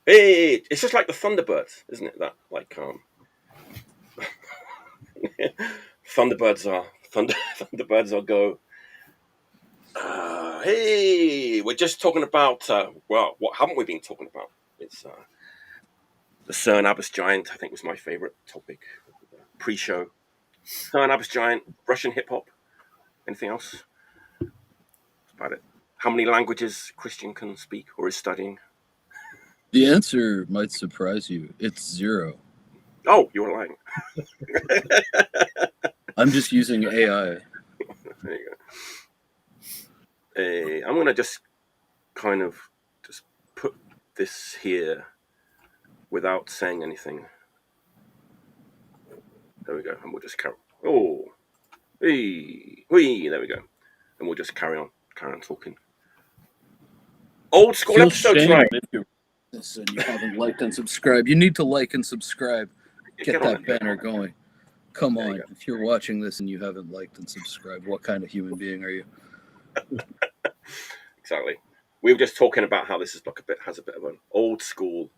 Hey, it's just like the Thunderbirds, isn't it? That like Thunderbirds are go. Hey, we're just talking about well, what haven't we been talking about? It's the CERN Abyss Giant. I think was my favorite topic pre-show. CERN Abyss Giant, Russian hip hop. Anything else? That's about it. How many languages Christian can speak or is studying? The answer might surprise you. It's 0. Oh, you were lying. I'm just using AI. There you go. I'm gonna just kind of just put this here without saying anything. There we go, and we'll just carry. Oh, hey, there we go, and we'll just carry on talking. Old school episode tonight. And you haven't liked and subscribed. You need to like and subscribe. Get that banner going. Come on, if you're watching this and you haven't liked and subscribed, what kind of human being are you? Exactly. We were just talking about how this is like has a bit of an old school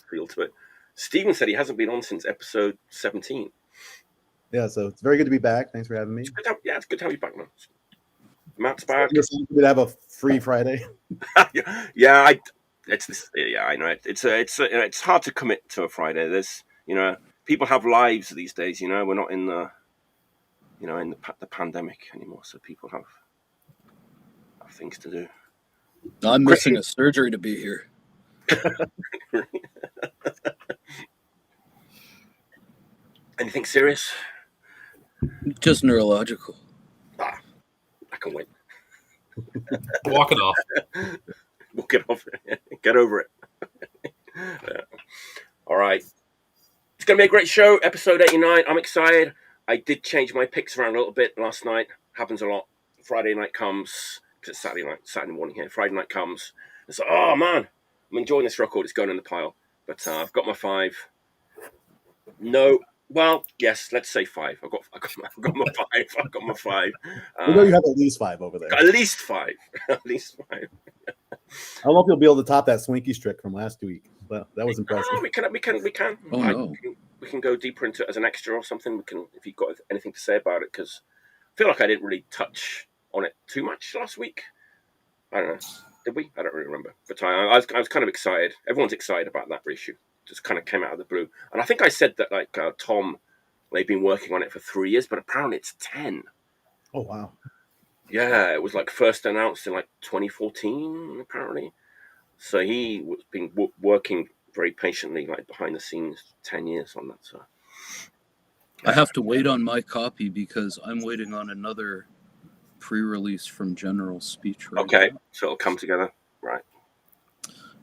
feel to it. Steven said he hasn't been on since episode 17. Yeah, so it's very good to be back. Thanks for having me. It's good to have you back, man. Matt's back. We'd have a free Friday. Yeah, I know. It's hard to commit to a Friday. There's, people have lives these days. We're not in the, in the pandemic anymore, so people have things to do. I'm missing a surgery to be here. Anything serious? Just neurological. I can wait. Walk it off. Walk it off. Get over it. Yeah. All right. It's going to be a great show. Episode 89. I'm excited. I did change my picks around a little bit last night. Happens a lot. Friday night comes. It's Saturday morning here. Friday night comes. It's like, oh man, I'm enjoying this record. It's going in the pile. But I've got my 5. No. Well, yes, let's say 5. I've got my 5. I've got my 5. You know you have at least 5 over there. At least 5. At least 5. I don't know if you'll be able to top that Swinky trick from last week, but that was impressive. Oh, we can. Oh, no. We can go deeper into it as an extra or something. We can, if you've got anything to say about it, because I feel like I didn't really touch on it too much last week. I don't know. Did we? I don't really remember. But I was kind of excited. Everyone's excited about that reissue. Just kind of came out of the blue. And I think I said that Tom, they've been working on it for 3 years, but apparently it's 10. Oh, wow. Yeah, it was first announced in 2014, apparently. So he was been working very patiently, behind the scenes, 10 years on that. So I have to wait on my copy because I'm waiting on another pre-release from General Speech right now. So it'll come together, right?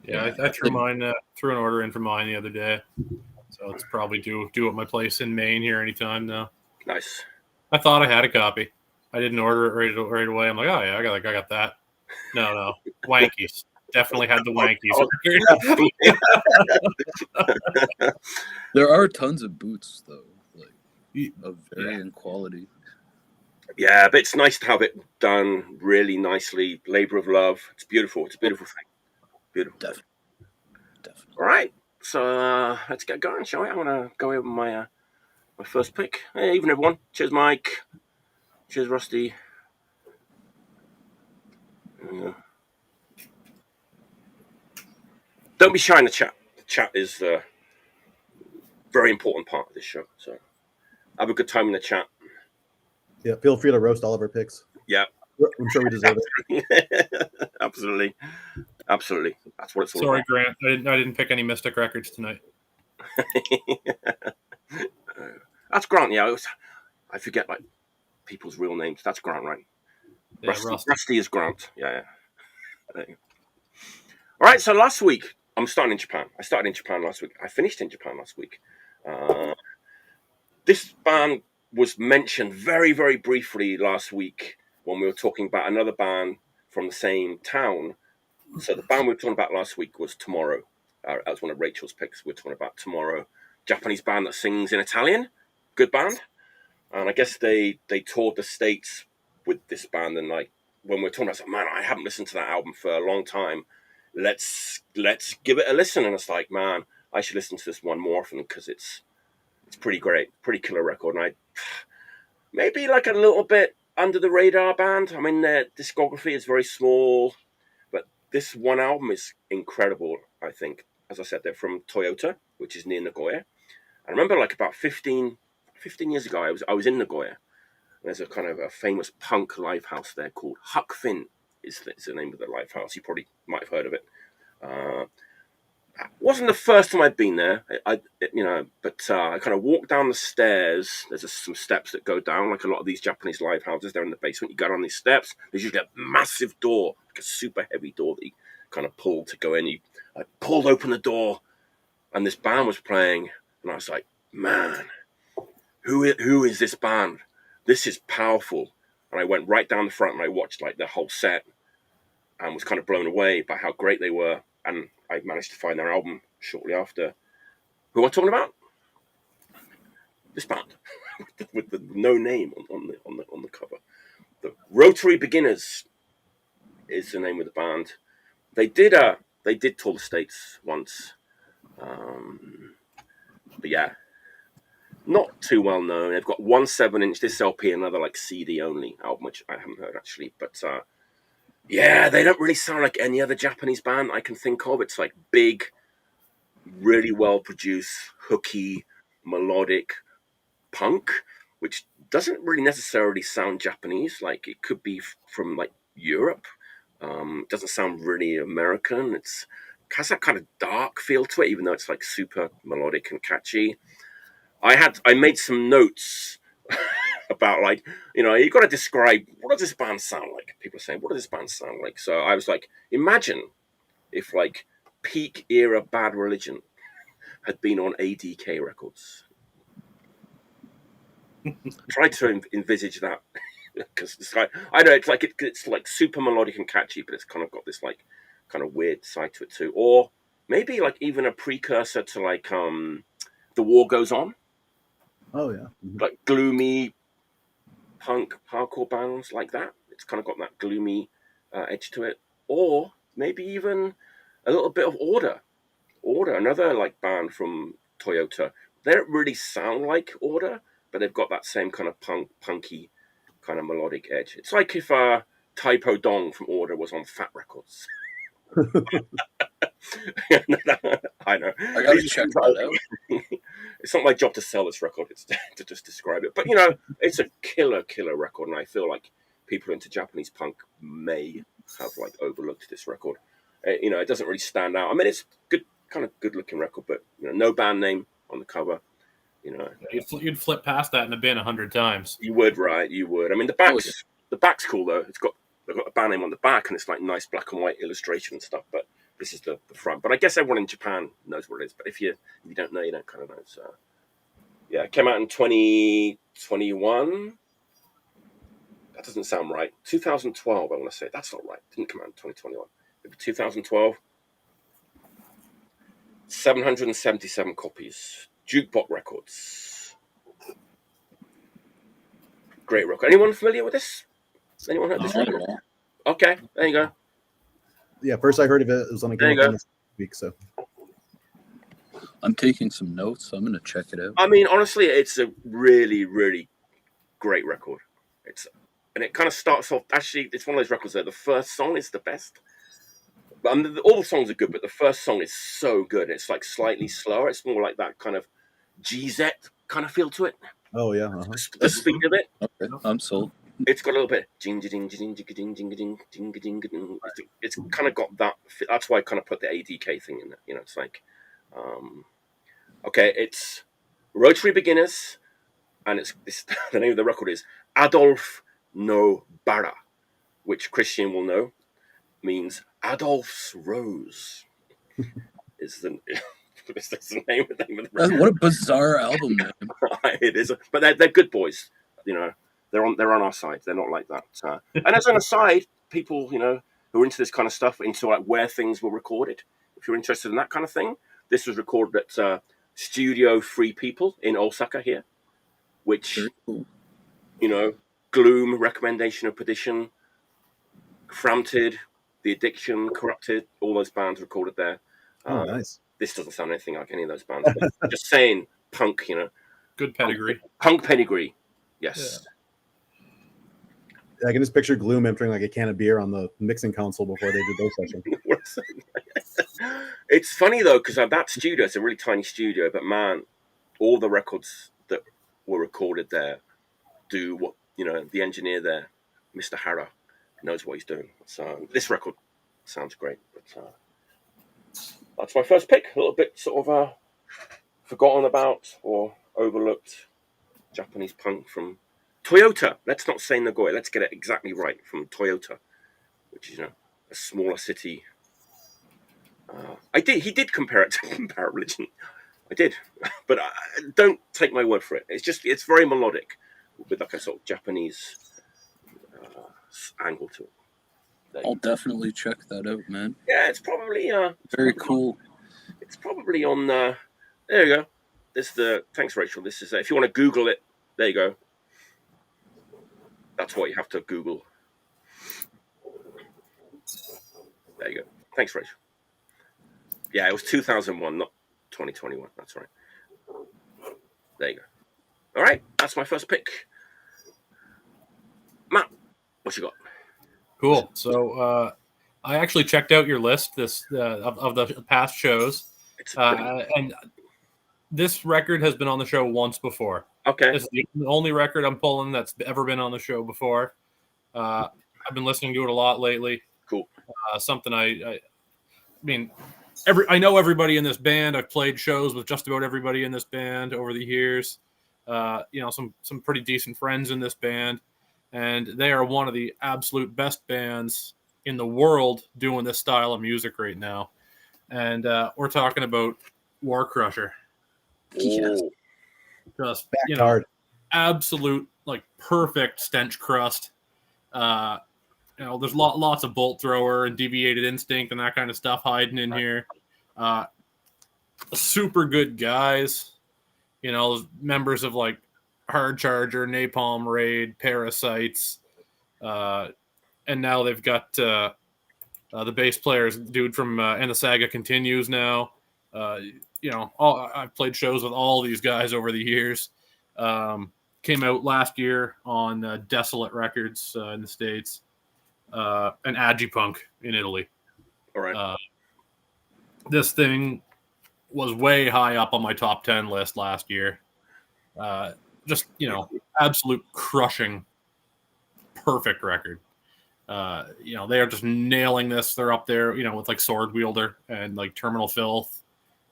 Yeah, I threw mine. Threw an order in for mine the other day, so it's probably due at my place in Maine here anytime now. Nice. I thought I had a copy. I didn't order it right away. I'm like, oh yeah, I got that. No, Wankies. Definitely had the Wankies. There are tons of boots though, of varying quality. Yeah, but it's nice to have it done really nicely. Labor of love. It's beautiful. It's a beautiful thing. Beautiful. Definitely. All right. So let's get going, shall we? I'm gonna go over my first pick. Hey, evening everyone. Cheers, Mike. Cheers, Rusty. Don't be shy in the chat. The chat is a very important part of this show. So have a good time in the chat. Yeah, feel free to roast all of our picks. Yeah. I'm sure we deserve it. Absolutely. That's what it's all Sorry, about. Grant. I didn't pick any Mystic records tonight. That's Grant. Yeah, I forget people's real names. That's Grant, right? Yeah, Rusty is Grant. Yeah. All right. So last week, I'm starting in Japan. I started in Japan last week. I finished in Japan last week. This band was mentioned very, very briefly last week when we were talking about another band from the same town. So the band we were talking about last week was Tomorrow. That was one of Rachel's picks. We were talking about Tomorrow, Japanese band that sings in Italian. Good band. And I guess they toured the States with this band. And when we were talking about, I said, man, I haven't listened to that album for a long time. let's give it a listen. And it's like, man, I should listen to this one more often because it's pretty great, pretty killer record. And I maybe like a little bit under the radar band. I mean, their discography is very small, but this one album is incredible. I think, as I said, they're from Toyota, which is near Nagoya. I remember like about 15 years ago, I was in Nagoya. There's a kind of a famous punk live house there called Huck Finn is the name of the live house. You probably might have heard of it. Wasn't the first time I'd been there, but I kind of walked down the stairs. There's some steps that go down, like a lot of these Japanese live houses. They're in the basement. You go down these steps. There's usually a massive door, like a super heavy door that you kind of pull to go in. I pulled open the door, and this band was playing, and I was like, man, who is this band? This is powerful. And I went right down the front and I watched like the whole set and was kind of blown away by how great they were. And I managed to find their album shortly after. Who am I talking about? This band with the no name on the cover. The Rotary Beginners is the name of the band. They did tour the States once. But yeah, not too well known. They've got 1 7-inch, this LP, another like CD only album, which I haven't heard actually. But yeah, they don't really sound like any other Japanese band I can think of. It's like big, really well produced, hooky, melodic punk, which doesn't really necessarily sound Japanese. Like it could be from like Europe. It doesn't sound really American. It has that kind of dark feel to it, even though it's like super melodic and catchy. I made some notes about like, you got to describe, what does this band sound like? People are saying, what does this band sound like? So I was like, imagine if like peak era Bad Religion had been on ADK Records. Try to envisage that, because it's like, I know it's like super melodic and catchy, but it's kind of got this like kind of weird side to it too. Or maybe like even a precursor to like The War Goes On. Oh yeah, Like gloomy punk hardcore bands like that. It's kind of got that gloomy edge to it. Or maybe even a little bit of Order, another like band from Toyota. They don't really sound like Order, but they've got that same kind of punky kind of melodic edge. It's like if Typo Dong from Order was on Fat Records. I know. I gotta check that out. It's not my job to sell this record, it's to just describe it. But, it's a killer record, and I feel like people into Japanese punk may have, like, overlooked this record. It doesn't really stand out. I mean, it's kind of good-looking record, but, no band name on the cover, You'd flip past that in a bin 100 times. You would, right? You would. I mean, the back's cool, though. They've got a band name on the back, and it's, like, nice black and white illustration and stuff, but this is the front. But I guess everyone in Japan knows what it is. But if you don't know, you don't kind of know. So, yeah, it came out in 2021. That doesn't sound right. 2012, I want to say. That's not right. It didn't come out in 2021. Maybe 2012. 777 copies. Jukebox Records. Great record. Anyone familiar with this? Anyone heard this record? Okay, there you go. Yeah, first I heard of it. It was on a game this week, so I'm taking some notes. So I'm going to check it out. I mean, honestly, it's a really, really great record. And it kind of starts off. Actually, it's one of those records where the first song is the best. All the songs are good, but the first song is so good. It's like slightly slower. It's more like that kind of GZ kind of feel to it. Oh yeah, the speed of it. Okay, I'm sold. It's got a little bit ding ding ding ding ding ding ding ding ding ding. It's kind of got that. That's why I kind of put the ADK thing in there. It's like, okay, it's Rotary Beginners, and it's the name of the record is Adolf no Bara, which Christian will know means Adolf's Rose. Is the name of the record. What a bizarre album name. It is, but they're good boys. They're on our side. They're not like that. And as an aside, people who are into this kind of stuff, into like where things were recorded. If you're interested in that kind of thing, this was recorded at Studio Free People in Osaka here, which cool. Gloom, Recommendation of Perdition, Framted, The Addiction, Corrupted, all those bands recorded there. Oh, nice. This doesn't sound anything like any of those bands. But just saying, punk, you know. Good pedigree. Punk pedigree. Yes. I can just picture Gloom emptying like a can of beer on the mixing console before they did their session. It's funny though, because that studio, it's a really tiny studio, but man, all the records that were recorded there do what, you know, the engineer there, Mr. Hara, knows what he's doing. So this record sounds great. But that's my first pick. A little bit sort of forgotten about or overlooked Japanese punk from Toyota. Let's not say Nagoya. Let's get it exactly right. From Toyota, which is, you know, a smaller city. He did compare it to Power Religion. I did, but don't take my word for it. It's very melodic with like a sort of Japanese angle to it. I'll definitely check that out, man. Yeah, it's probably very cool. It's probably on. There you go. Thanks, Rachel. This is if you want to Google it. There you go. That's what you have to Google. There you go. Thanks, Rachel. Yeah, it was 2001, not 2021. That's right. There you go. All right, that's my first pick. Matt, what you got? Cool. So I actually checked out your list of the past shows, and this record has been on the show once before. Okay. This is the only record I'm pulling that's ever been on the show before. I've been listening to it a lot lately. Cool. Something I mean, I know everybody in this band. I've played shows with just about everybody in this band over the years. You know, some pretty decent friends in this band, and they are one of the absolute best bands in the world doing this style of music right now. And we're talking about War Crusher. Yes. Just, Back you know, hard. absolute, like, perfect stench crust. You know, there's lots of bolt thrower and deviated instinct and that kind of stuff hiding in here. Super good guys. You know, members of, like, Hard Charger, Napalm Raid, Parasites. And now they've got the bass players, dude from And the Saga Continues now. You know, I've played shows with all these guys over the years. Came out last year on Desolate Records in the States, and Agi-Punk in Italy. All right. This thing was way high up on my top 10 list last year. Just, you know, absolute crushing, perfect record. You know, they are just nailing this. They're up there, you know, with like Swordwielder and like Terminal Filth.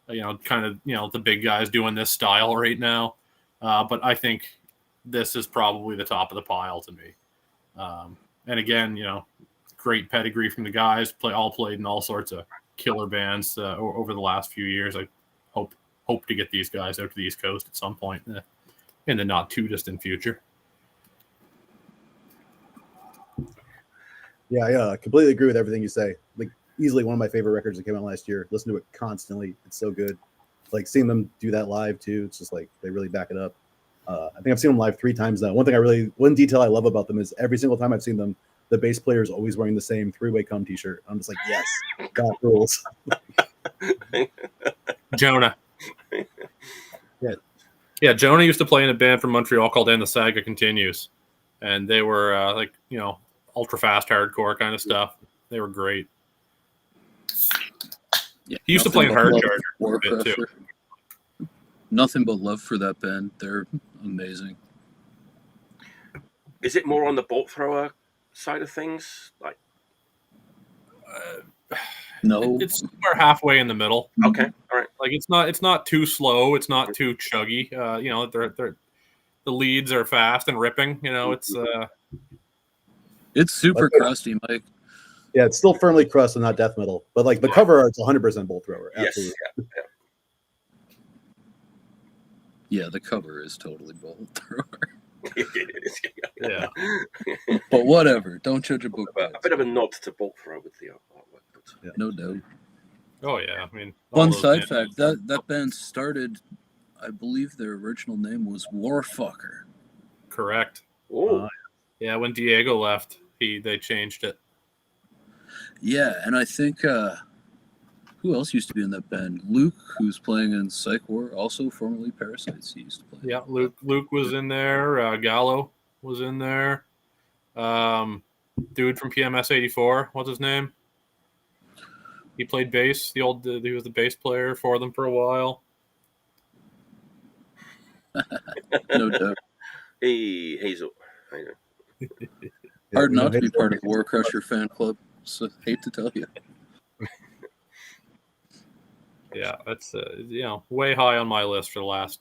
You know, kind of, you know, the big guys doing this style right now. But I think this is probably the top of the pile to me. And again, you know, great pedigree from the guys. Played in all sorts of killer bands over the last few years. I hope to get these guys out to the East Coast at some point in the not too distant future. Yeah, I completely agree with everything you say. Like, easily one of my favorite records that came out last year. Listen to it constantly. It's so good. Like, seeing them do that live too. It's just like they really back it up. I think I've seen them live 3 times now. One detail I love about them is every single time I've seen them, the bass player is always wearing the same 3-way cum t-shirt. I'm just like, yes, that rules. Jonah. Yeah, Jonah used to play in a band from Montreal called And the Saga Continues. And they were like, you know, ultra fast hardcore kind of stuff. They were great. Yeah, he used to play in Hard Charger War a bit too. Nothing but love for that band. They're amazing. Is it more on the bolt thrower side of things? Like, no, it's somewhere halfway in the middle. Okay, all right. Like it's not too slow. It's not too chuggy. You know, the leads are fast and ripping. You know, it's super crusty, Mike. Yeah, it's still firmly crust and not death metal. But like the cover art's 100% bolt thrower. Absolutely. Yes. Yeah, the cover is totally bolt thrower. Yeah. But whatever. Don't judge a book. A bit of a nod to bolt thrower with the artwork. Yeah. No doubt. Oh yeah, I mean. Fun side fact: that band started, I believe their original name was Warfucker. Correct. Oh. Yeah, when Diego left, they changed it. Yeah, and I think who else used to be in that band? Luke, who's playing in Psych War, also formerly Parasites. He used to play. Yeah, Luke was in there. Gallo was in there. Dude from PMS 84, what's his name? He played bass. He was the bass player for them for a while. No doubt. Hey, Hazel. I know. Hard not to be part of the War Crusher fan club. So hate to tell you. Yeah, that's way high on my list for the last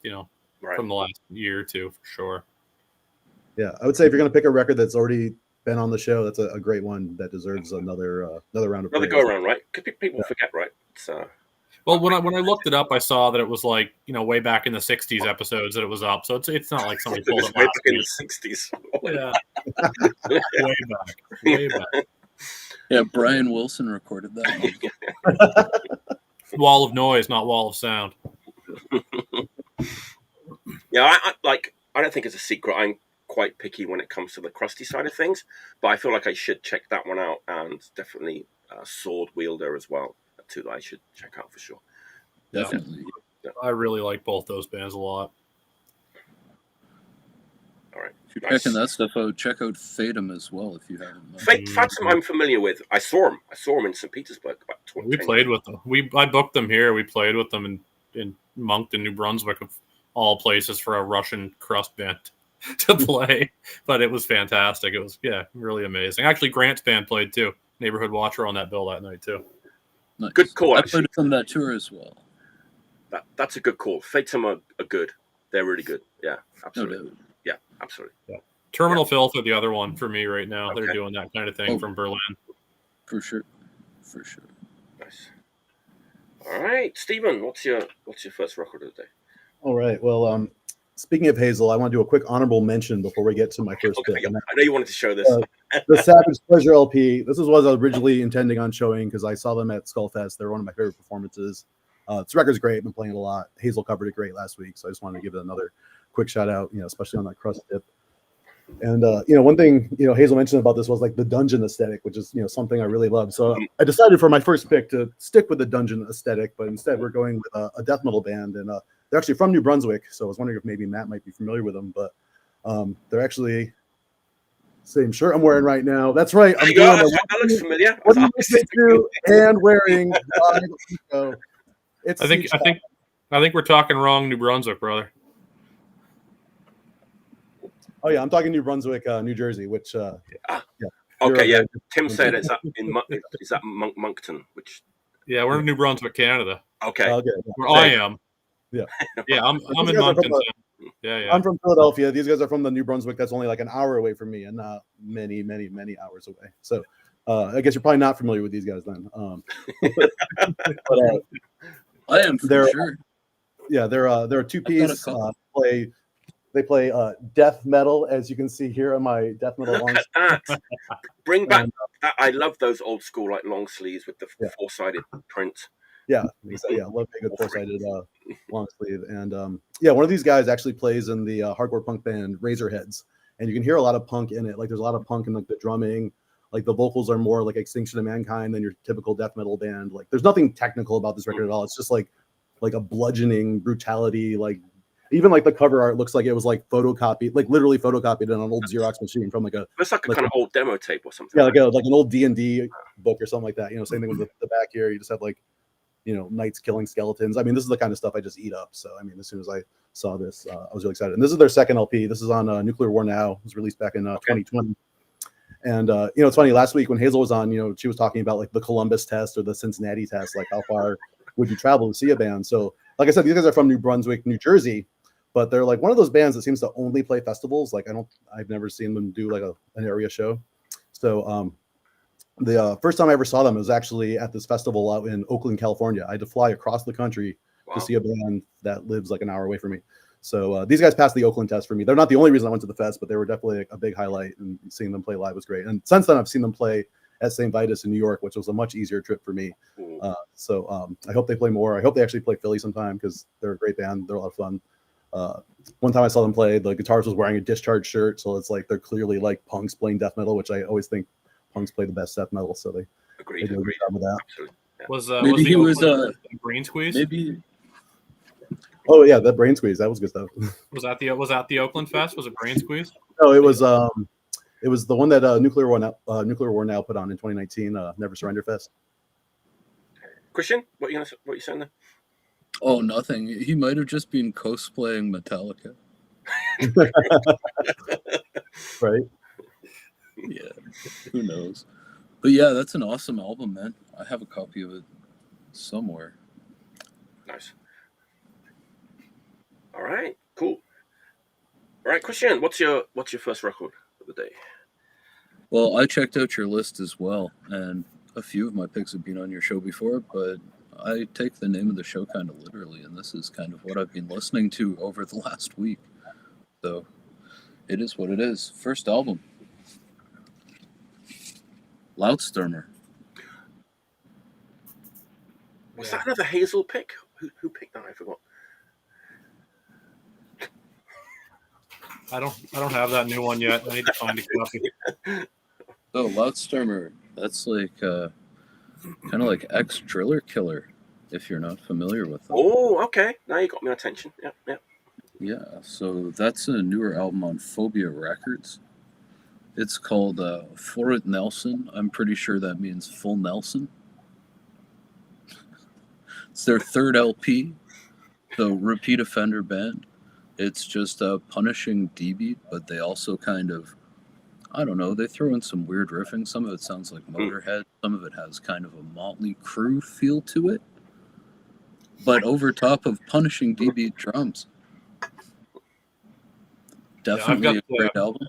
Right. from the last year or two for sure. Yeah, I would say if you're going to pick a record that's already been on the show, that's a great one that deserves another round of Another praise. go around, right? Because people forget, right? So. Well, when I looked it up, I saw that it was like way back in the '60s episodes that it was up. So it's not like somebody pulled it way last back in week. the 60s. Yeah, way back. Yeah, Brian Wilson recorded that one. Wall of noise, not wall of sound. Yeah, I don't think it's a secret. I'm quite picky when it comes to the crusty side of things, but I feel like I should check that one out, and definitely Swordwielder as well. Two that I should check out for sure. Definitely. Yeah. I really like both those bands a lot. All right. If you're checking that stuff out, check out Fatum as well if you haven't. Fatum I'm familiar with. I saw him in St. Petersburg. We played with them. I booked them here. We played with them in Moncton, New Brunswick, of all places, for a Russian crust band to play. But it was fantastic. It was really amazing. Actually, Grant's band played too. Neighborhood Watch were on that bill that night too. Nice. Good call. I played from that tour as well. That's a good call. Fatum are good. They're really good. Yeah, absolutely. No doubt. Yeah, absolutely. Yeah. Terminal Filth are the other one for me right now. Okay. They're doing that kind of thing from Berlin. For sure. Nice. All right, Stephen, what's your first record of the day? All right. Well, speaking of Hazel, I want to do a quick honorable mention before we get to my first pick. I know you wanted to show this. The Savage Pleasure LP. This is what I was originally intending on showing because I saw them at Skullfest. They're one of my favorite performances. This record's great. I've been playing it a lot. Hazel covered it great last week, so I just wanted to give it another quick shout out, especially on that Crust tip. And one thing Hazel mentioned about this was like the dungeon aesthetic, which is something I really love. So I decided for my first pick to stick with the dungeon aesthetic, but instead we're going with a death metal band, and they're actually from New Brunswick. So I was wondering if maybe Matt might be familiar with them, but they're actually same shirt I'm wearing right now. That's right. That looks familiar. What are you listening to and wearing? I think we're talking wrong New Brunswick, brother. Oh yeah, I'm talking New Brunswick, New Jersey, which okay, yeah. Tim said it's up in Moncton, which we're in New Brunswick, Canada. Okay. Where I am. Yeah. Yeah, I'm in Moncton. Yeah. I'm from Philadelphia. These guys are from the New Brunswick. That's only like an hour away from me, and not many hours away. So I guess you're probably not familiar with these guys then. But I am for sure. Yeah, they're a two-piece. They play death metal, as you can see here on my death metal long sleeve. Bring back that. I love those old school like long sleeves with the four-sided print. Yeah, exactly. I love a good four-sided long sleeve. And one of these guys actually plays in the hardcore punk band Razorheads, and you can hear a lot of punk in it. Like there's a lot of punk in like the drumming. Like the vocals are more like Extinction of Mankind than your typical death metal band. Like there's nothing technical about this record at all. It's just like a bludgeoning brutality. Like even like the cover art looks like it was like photocopied, like literally photocopied on an old Xerox machine from like a. It's like a kind of old demo tape or something. Yeah, like an old D&D book or something like that. Same thing with the back here. You just have like, knights killing skeletons. I mean, this is the kind of stuff I just eat up. So I mean, as soon as I saw this, I was really excited. And this is their second LP. This is on Nuclear War Now. It was released back in 2020. And it's funny. Last week when Hazel was on, she was talking about like the Columbus test or the Cincinnati test. Like how far would you travel to see a band? So like I said, these guys are from New Brunswick, New Jersey. But they're like one of those bands that seems to only play festivals. Like I've never seen them do like an area show. So the first time I ever saw them was actually at this festival out in Oakland, California. I had to fly across the country to see a band that lives like an hour away from me. So these guys passed the Oakland test for me. They're not the only reason I went to the fest, but they were definitely a big highlight, and seeing them play live was great. And since then I've seen them play at St. Vitus in New York, which was a much easier trip for me. So I hope they play more. I hope they actually play Philly sometime because they're a great band. They're a lot of fun. One time I saw them play, the guitarist was wearing a Discharge shirt, so it's like they're clearly like punks playing death metal, which I always think punks play the best death metal. So Agreed. They do a good job with that. Absolutely. Yeah. Was Maybe the he was Oakland Brain Squeeze? maybe Oh yeah, that Brain Squeeze, that was good stuff. Was that the Oakland Fest? Was it Brain Squeeze? No, it was the one that Nuclear War Now put on in 2019, Never Surrender Fest. Christian, what you saying there? Oh, nothing. He might have just been cosplaying Metallica. Right? Yeah, who knows? But yeah, that's an awesome album, man. I have a copy of it somewhere. Nice. All right, cool. All right, Christian, what's your first record of the day? Well, I checked out your list as well, and a few of my picks have been on your show before, but I take the name of the show kind of literally, and this is kind of what I've been listening to over the last week. So it is what it is. First album, Loudstormer. Was that another Hazel pick? Who picked that? I forgot. I don't have that new one yet. I need to find a copy. Oh, Loudstormer. That's like kind of like Driller Killer, if you're not familiar with them. Oh, okay. Now you got my attention. Yeah. Yeah, so that's a newer album on Phobia Records. It's called Forrest Nelson. I'm pretty sure that means Full Nelson. It's their third LP, the Repeat Offender Band. It's just a punishing D-beat, but they also kind of, I don't know, they throw in some weird riffing. Some of it sounds like Motorhead. Some of it has kind of a Motley Crue feel to it. But over top of punishing D-beat drums. Definitely a great album.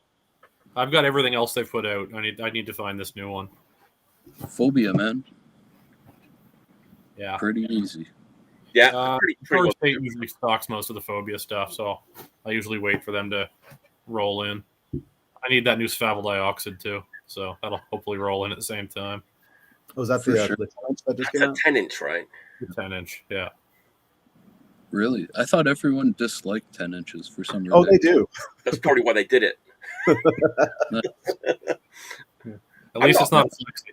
I've got everything else they've put out. I need to find this new one. Phobia, man. Yeah. Pretty easy. Yeah. Pretty First State usually stocks most of the Phobia stuff, so I usually wait for them to roll in. I need that new Svavel Dioxide too, so that'll hopefully roll in at the same time. Was that the 10-inch that just came out? 10-inch, right? 10-inch, yeah. Really? I thought everyone disliked 10 inches for some reason. Oh, they do. That's probably why they did it. At least it's not sexy.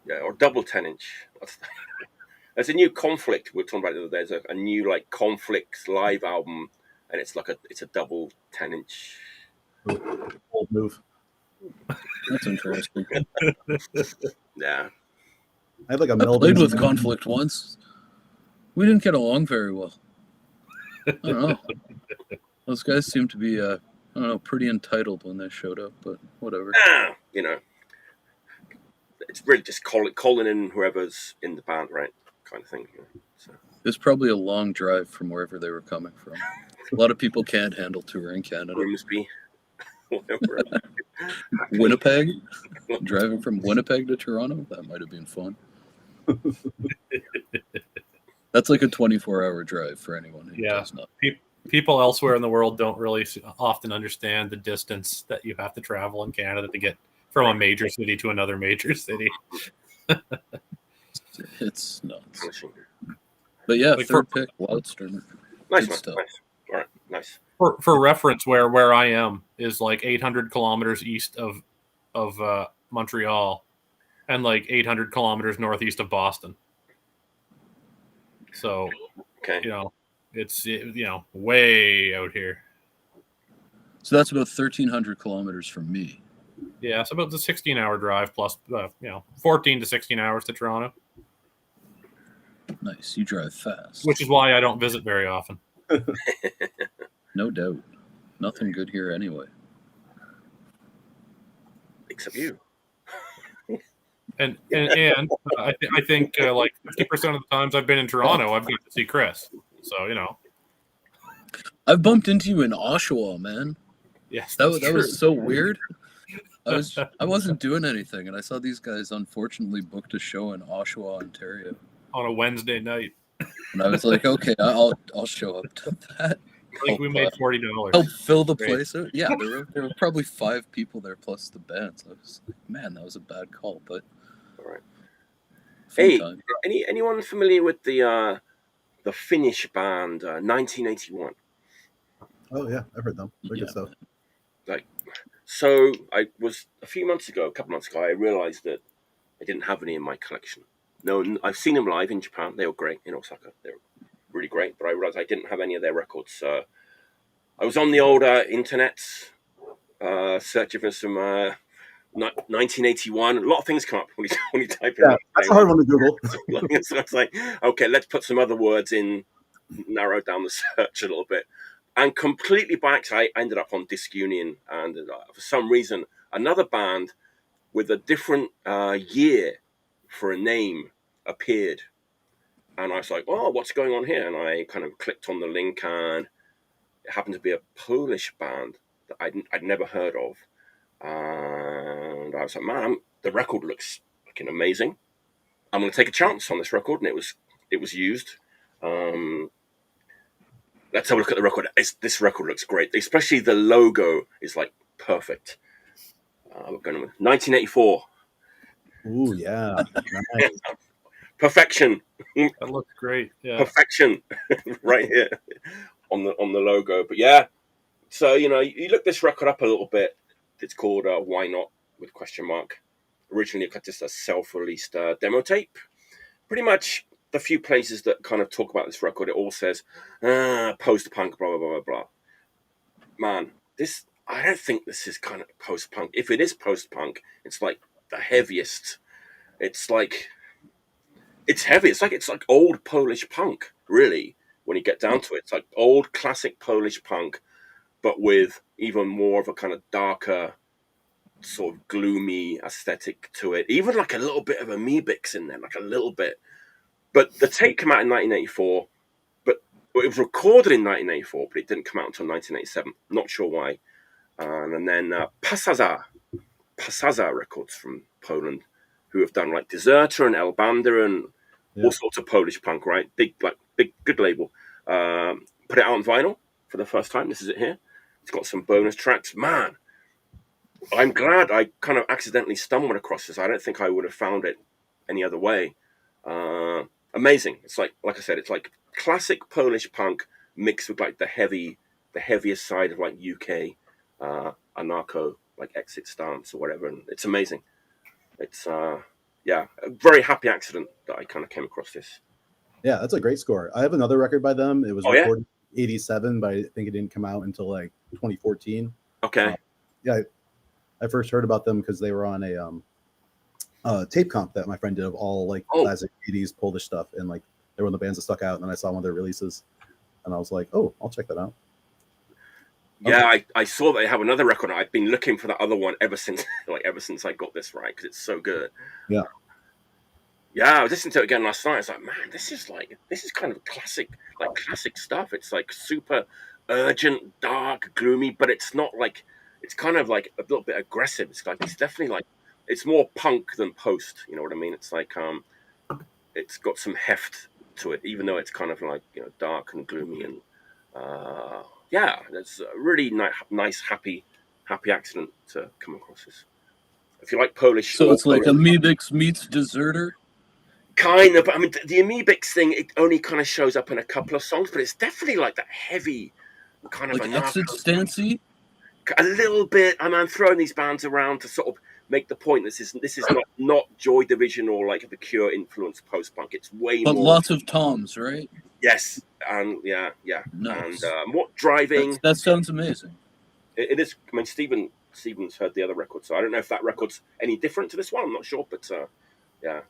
Yeah, or double 10-inch. There's a new Conflict we were talking about the other day. There's a new like Conflicts live album, and it's a double 10-inch. Old move. That's interesting. Yeah. I had like a I Melvin. played with Conflict once. We didn't get along very well. I don't know. Those guys seem to be, I don't know, pretty entitled when they showed up, but whatever. You know, it's really just calling in whoever's in the band, right? Kind of thing. You know, so. It was probably a long drive from wherever they were coming from. A lot of people can't handle touring Canada. Grimsby. Whatever. Winnipeg? Driving from Winnipeg to Toronto? That might have been fun. That's like a 24-hour drive for anyone who does not. People elsewhere in the world don't really often understand the distance that you have to travel in Canada to get from a major city to another major city. It's nuts. But yeah, like third pick, Loudstormer. Nice one. Nice. All right, nice. For reference, where I am is like 800 kilometers east of Montreal, and like 800 kilometers northeast of Boston. So, okay. You know, it's way out here. So that's about 1,300 kilometers from me. Yeah, it's about the 16-hour drive plus 14 to 16 hours to Toronto. Nice, you drive fast. Which is why I don't visit very often. No doubt. Nothing good here anyway. Except you. And I think like 50% of the times I've been in Toronto, I've got to see Chris. So, you know. I've bumped into you in Oshawa, man. Yes, that was so weird. I wasn't doing anything, and I saw these guys unfortunately booked a show in Oshawa, Ontario. On a Wednesday night. And I was like, okay, I'll show up to that. I think we made $40. Help fill the place out. Yeah, there were probably 5 people there plus the band. So I was like, man, that was a bad call, but all right. Hey, anyone familiar with the Finnish band 1981? Oh yeah, I've heard them. Very good stuff. Like, so I was a couple months ago, I realized that I didn't have any in my collection. No, I've seen them live in Japan. They were great in Osaka. They were really great. But I realized I didn't have any of their records. So I was on the old internet searching for some 1981. A lot of things come up when you type in. Yeah, that's a hard one to Google. So it's like, okay, let's put some other words in, narrow down the search a little bit. And completely by accident, I ended up on Disc Union. And for some reason, another band with a different year for a name appeared. And I was like, oh, what's going on here? And I kind of clicked on the link, and it happened to be a Polish band that I'd never heard of. And I was like, man, the record looks fucking amazing. I'm going to take a chance on this record. And it was used. Let's have a look at the record. This record looks great. Especially the logo is like perfect. We're going with 1984. Ooh, yeah. Nice. Perfection. That looks great. Yeah. Perfection. Right here on the logo. But yeah, so, you look this record up a little bit. It's called Why Not with question mark. Originally, it's just a self-released demo tape. Pretty much the few places that kind of talk about this record, it all says post-punk, blah, blah, blah, blah, blah. Man, I don't think this is kind of post-punk. If it is post-punk, it's like the heaviest. It's like, it's heavy. It's like old Polish punk, really, when you get down to it. It's like old classic Polish punk, but with even more of a kind of darker, sort of gloomy aesthetic to it. Even like a little bit of Amoebics in there, like a little bit. But the tape came out in 1984, but it was recorded in 1984, but it didn't come out until 1987. Not sure why. And then Pasażer Records from Poland, who have done like Deserter and El Banda and all sorts of Polish punk, right? Big, good label. Put it out on vinyl for the first time. This is it here. It's got some bonus tracks. Man, I'm glad I kind of accidentally stumbled across this. I don't think I would have found it any other way. Amazing. It's like I said, it's like classic Polish punk mixed with like the heaviest side of like UK anarcho, like Exit Stance or whatever. And it's amazing. It's a very happy accident that I kind of came across this. Yeah, that's a great score. I have another record by them. It was recorded in 87, but I think it didn't come out until like 2014. Okay. I first heard about them because they were on a tape comp that my friend did of all like classic 80s Polish stuff, and like they were one of the bands that stuck out. And then I saw one of their releases, and I was like, oh, I'll check that out. Yeah, okay. I saw that they have another record. I've been looking for that other one ever since I got this right, because it's so good. Yeah. Yeah, I was listening to it again last night. I was like, man, this is kind of classic stuff. It's like super urgent, dark, gloomy, but it's not like, it's kind of like a little bit aggressive. It's like, it's definitely like, it's more punk than post. You know what I mean? It's like, it's got some heft to it, even though it's kind of like, dark and gloomy. And it's a really nice, happy accident to come across this. If you like Polish, so it's like Amoebics meets Deserter. Kind of. I mean, the Amoebics thing, it only kind of shows up in a couple of songs, but it's definitely like that heavy kind of like Exit Stancy. A little bit. I mean, I'm throwing these bands around to sort of make the point. This is not Joy Division or like the Cure influenced post punk. It's way more. But lots of toms, right? Yes, and yeah. Nice. And what driving? That sounds amazing. It is. I mean, Stephen's heard the other record, so I don't know if that record's any different to this one. I'm not sure, but yeah.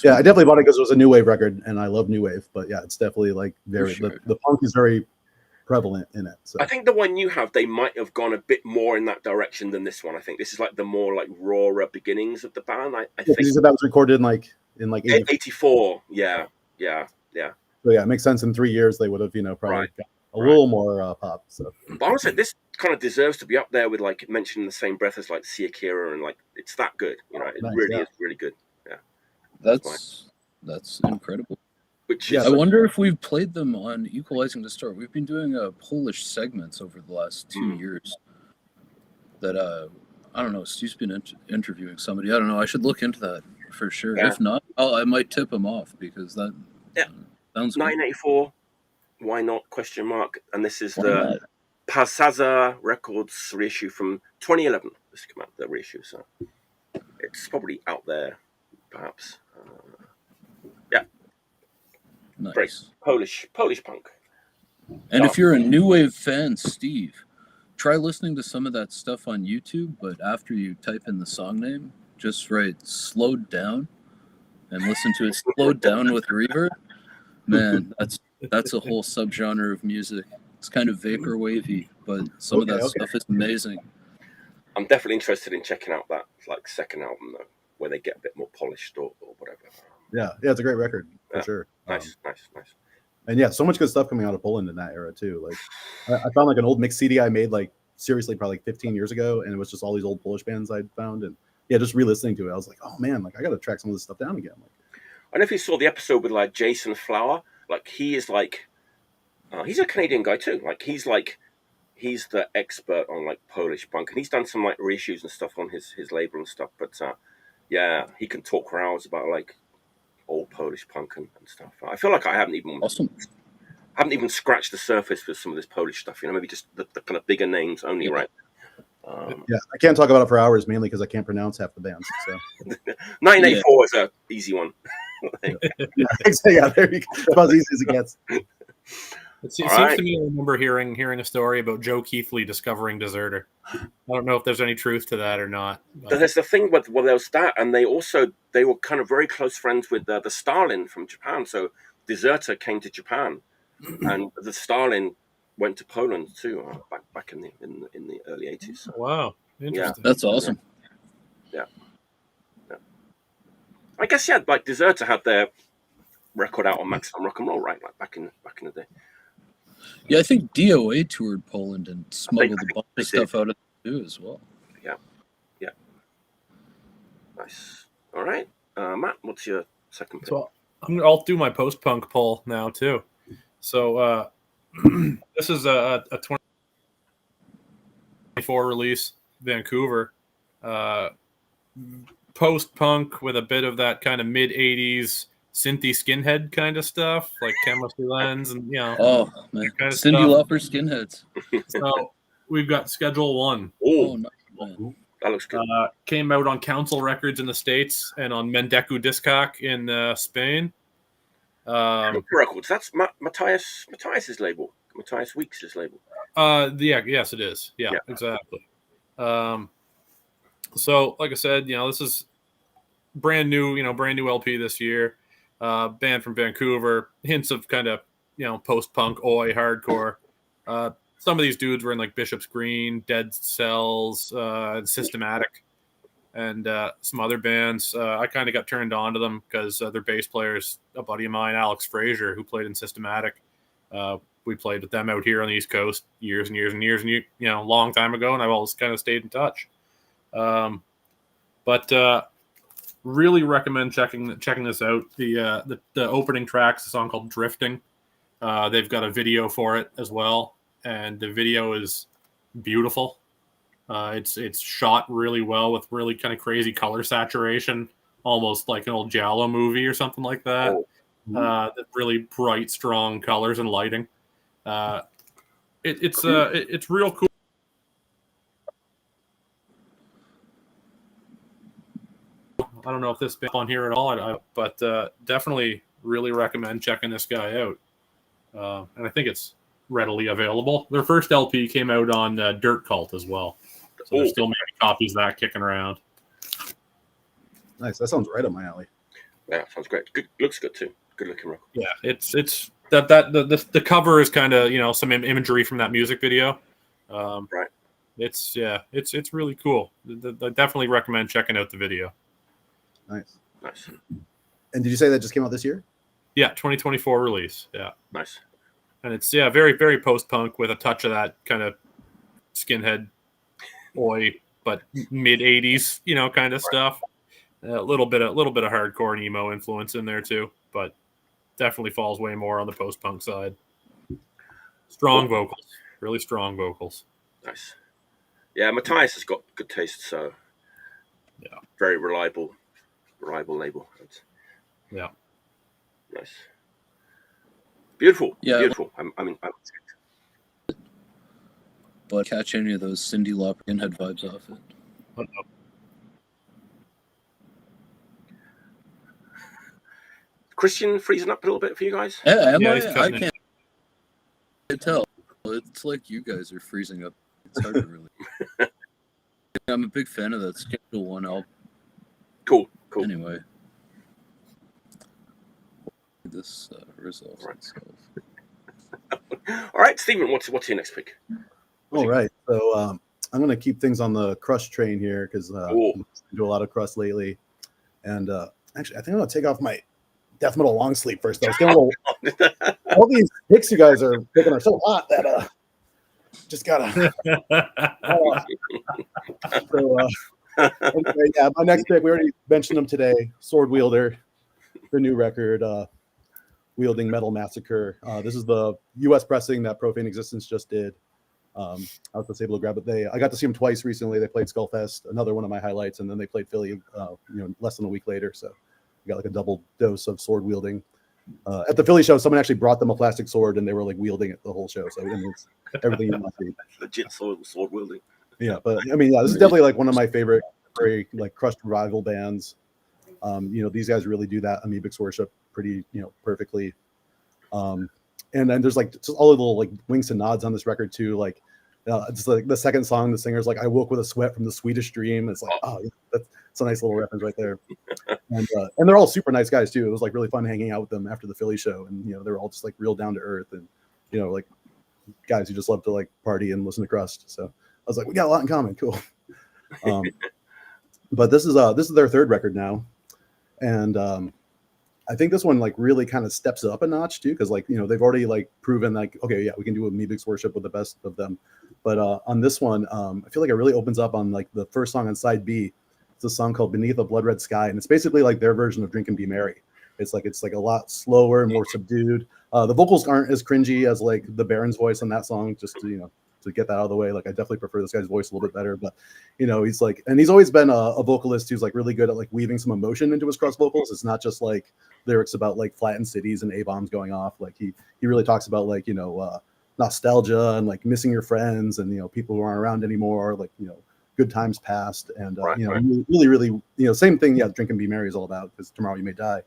Yeah, I definitely bought it because it was a new wave record, and I love new wave. But yeah, it's definitely like very the punk is very prevalent in it. So. I think the one you have, they might have gone a bit more in that direction than this one. I think this is like the more like rawer beginnings of the band. I think that was recorded in 84. Yeah. So yeah, it makes sense. In 3 years, they would have probably got a little more pop. So, but honestly, this kind of deserves to be up there with like mentioned in the same breath as like See Akira, and like it's that good. It really is really good. Yeah. That's incredible. I wonder if we've played them on EqualizingXdistort. We've been doing Polish segments over the last 2 years. That I don't know. Steve's been interviewing somebody. I don't know. I should look into that for sure. Yeah. If not, I might tip him off because that sounds 1984. Why not? ? And this is the Pasażer Records reissue from 2011. This came out the reissue, so it's probably out there, perhaps. Great. Nice. Polish punk. And if you're a new wave fan, Steve, try listening to some of that stuff on YouTube, but after you type in the song name, just write slowed down and listen to it slowed down with reverb. Man, that's a whole subgenre of music. It's kind of vapor wavy, but some of that stuff is amazing. I'm definitely interested in checking out that like second album though, where they get a bit more polished or whatever. Yeah, it's a great record for sure. Nice. And yeah, so much good stuff coming out of Poland in that era too. Like I found like an old mix CD I made like seriously probably like 15 years ago, and it was just all these old Polish bands I'd found, and yeah, just re-listening to it, I was like, oh man, like I got to track some of this stuff down again. Like, I don't know if you saw the episode with like Jason Flower. Like he is like, he's a Canadian guy too. Like he's the expert on like Polish punk, and he's done some like reissues and stuff on his label and stuff. But yeah, he can talk for hours about like old Polish punk and stuff. I feel like I haven't even scratched the surface with some of this Polish stuff. You know, maybe just the kind of bigger names only, right? Yeah, I can't talk about it for hours mainly because I can't pronounce half the bands. So 1984 is an easy one. Yeah, there you go. It's about as easy as it gets. It seems to me I remember hearing a story about Joe Keithley discovering Deserter. I don't know if there's any truth to that or not. There's the thing with there was that, and they were kind of very close friends with the Stalin from Japan. So Deserter came to Japan, and the Stalin went to Poland too, back in the early 80s. Wow, interesting. That's awesome. Yeah. I guess like Deserter had their record out on Maximum Rock and Roll, right? Like back in the day. Yeah, I think DOA toured Poland and smuggled a bunch of stuff out of it too as well. Yeah. Nice. All right, Matt, what's your second pick? So I'll do my post-punk poll now too. So this is a 2024 release, Vancouver. Post-punk with a bit of that kind of mid-'80s synthy skinhead kind of stuff, like Chemistry Lens and Oh man, kind of Cindy-Lauper skinheads. So we've got Schedule 1. Oh, nice, man. That looks good. Came out on Council Records in the States and on Mendeku Discog in Spain. Records. That's Matthias's label. Matthias Weeks' label. Yes, it is. Yeah. Exactly. So, like I said, this is brand new LP this year. Band from Vancouver, hints of kind of, post-punk, oi, hardcore. Some of these dudes were in like Bishop's Green, Dead Cells, and Systematic, and some other bands. I kind of got turned on to them because their bass player's a buddy of mine, Alex Frazier, who played in Systematic. We played with them out here on the East Coast years and years and years, and long time ago, and I've always kind of stayed in touch. But really recommend checking this out. The opening track's a song called Drifting. They've got a video for it as well, and the video is beautiful. It's shot really well with really kind of crazy color saturation, almost like an old Giallo movie or something like that. Really bright, strong colors and lighting. It's real cool. I don't know if this been on here at all, but definitely really recommend checking this guy out. And I think it's readily available. Their first LP came out on Dirt Cult as well. So there's still maybe copies of that kicking around. Nice. That sounds right up my alley. Yeah, sounds great. Good, looks good too. Good looking record. Yeah, it's the cover is kind of some imagery from that music video. Right. It's really cool. I definitely recommend checking out the video. Nice. Nice. And did you say that just came out this year? Yeah, 2024 release. Yeah. Nice. And it's very, very post-punk with a touch of that kind of skinhead oi, but mid-'80s, kind of stuff. A little bit of hardcore and emo influence in there too, but definitely falls way more on the post-punk side. Strong vocals, really strong vocals. Nice. Yeah, Matthias has got good taste, so yeah, very reliable label. Yeah. Nice. Beautiful. Yeah. Beautiful. But catch any of those Cindy Lauper skinhead vibes off it. Christian freezing up a little bit for you guys? Yeah, he's I cutting can't tell. It's like you guys are freezing up. It's hard to really. I'm a big fan of that Schedule 1 album. Cool. Anyway, this resolves itself. All right, Stephen, what's your next pick? All right, so I'm going to keep things on the Crust train here because I do a lot of Crust lately. And actually, I think I'm going to take off my death metal long sleeve first. Though. All these picks you guys are picking are so hot that just gotta. Anyway, yeah, my next pick, we already mentioned them today. Swordwielder, the new record, Wielding Metal Massacre. This is the U.S. pressing that Profane Existence just did. I was just able to grab it. I got to see them twice recently. They played Skullfest, another one of my highlights, and then they played Philly, less than a week later. So I got like a double dose of sword wielding. At the Philly show, someone actually brought them a plastic sword, and they were like wielding it the whole show. So it's everything you want to see. Legit sword wielding. Yeah, but I mean, this is definitely like one of my favorite, very like Crust revival bands. These guys really do that amoebics worship pretty, perfectly. And then there's like just all the little like winks and nods on this record too. Like, just like the second song, the singer's like, "I woke with a sweat from the Swedish dream." It's like, oh, yeah, that's a nice little reference right there. And they're all super nice guys too. It was like really fun hanging out with them after the Philly show, and they're all just like real down to earth, and like guys who just love to like party and listen to Crust. So I was like, we got a lot in common. Cool. But this is their third record now, and I think this one like really kind of steps up a notch too, because like they've already like proven like, okay, yeah, we can do amoebics worship with the best of them. But on this one, I feel like it really opens up on like the first song on side B. It's a song called Beneath a Blood Red Sky, and it's basically like their version of Drink and Be Merry. It's like a lot slower and more subdued. The vocals aren't as cringy as like the Baron's voice on that song, just to get that out of the way. Like I definitely prefer this guy's voice a little bit better, but he's like, and he's always been a vocalist who's like really good at like weaving some emotion into his Crust vocals. It's not just like lyrics about like flattened cities and A-bombs going off. Like he really talks about like, nostalgia and like missing your friends and, people who aren't around anymore, like, good times past. And, really, same thing. Yeah. Drink and Be Merry is all about, because tomorrow you may die.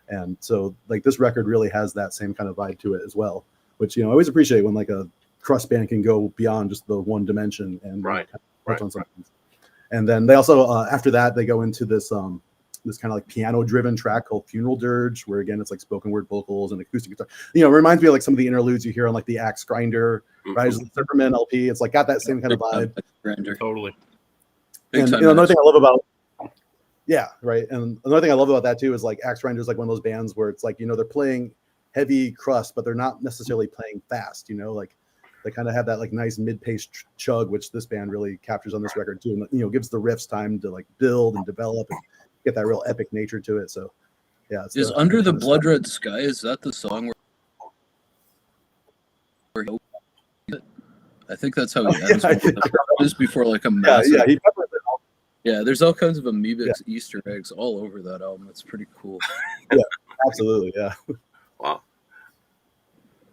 And so like this record really has that same kind of vibe to it as well, which, I always appreciate when like a Crust band can go beyond just the one dimension and touch on something. And then they also, after that, they go into this, this kind of like piano driven track called Funeral Dirge, where again, it's like spoken word vocals and acoustic guitar. It reminds me of like some of the interludes you hear on like the Axe Grinder, Rise of the Superman LP. It's like got that same kind of vibe. Totally. And another thing I love about, yeah, right. And another thing I love about that too is like Axe Grinder is like one of those bands where it's like, they're playing heavy Crust, but they're not necessarily playing fast, like they kind of have that like nice mid-paced chug, which this band really captures on this record too. And, gives the riffs time to like build and develop and get that real epic nature to it. So yeah. Is Under the Blood Red Sky, is that the song where I think that's how he ends before like a massive. Yeah, there's all kinds of amoebics Easter eggs all over that album. It's pretty cool. Yeah, absolutely. Yeah. Wow.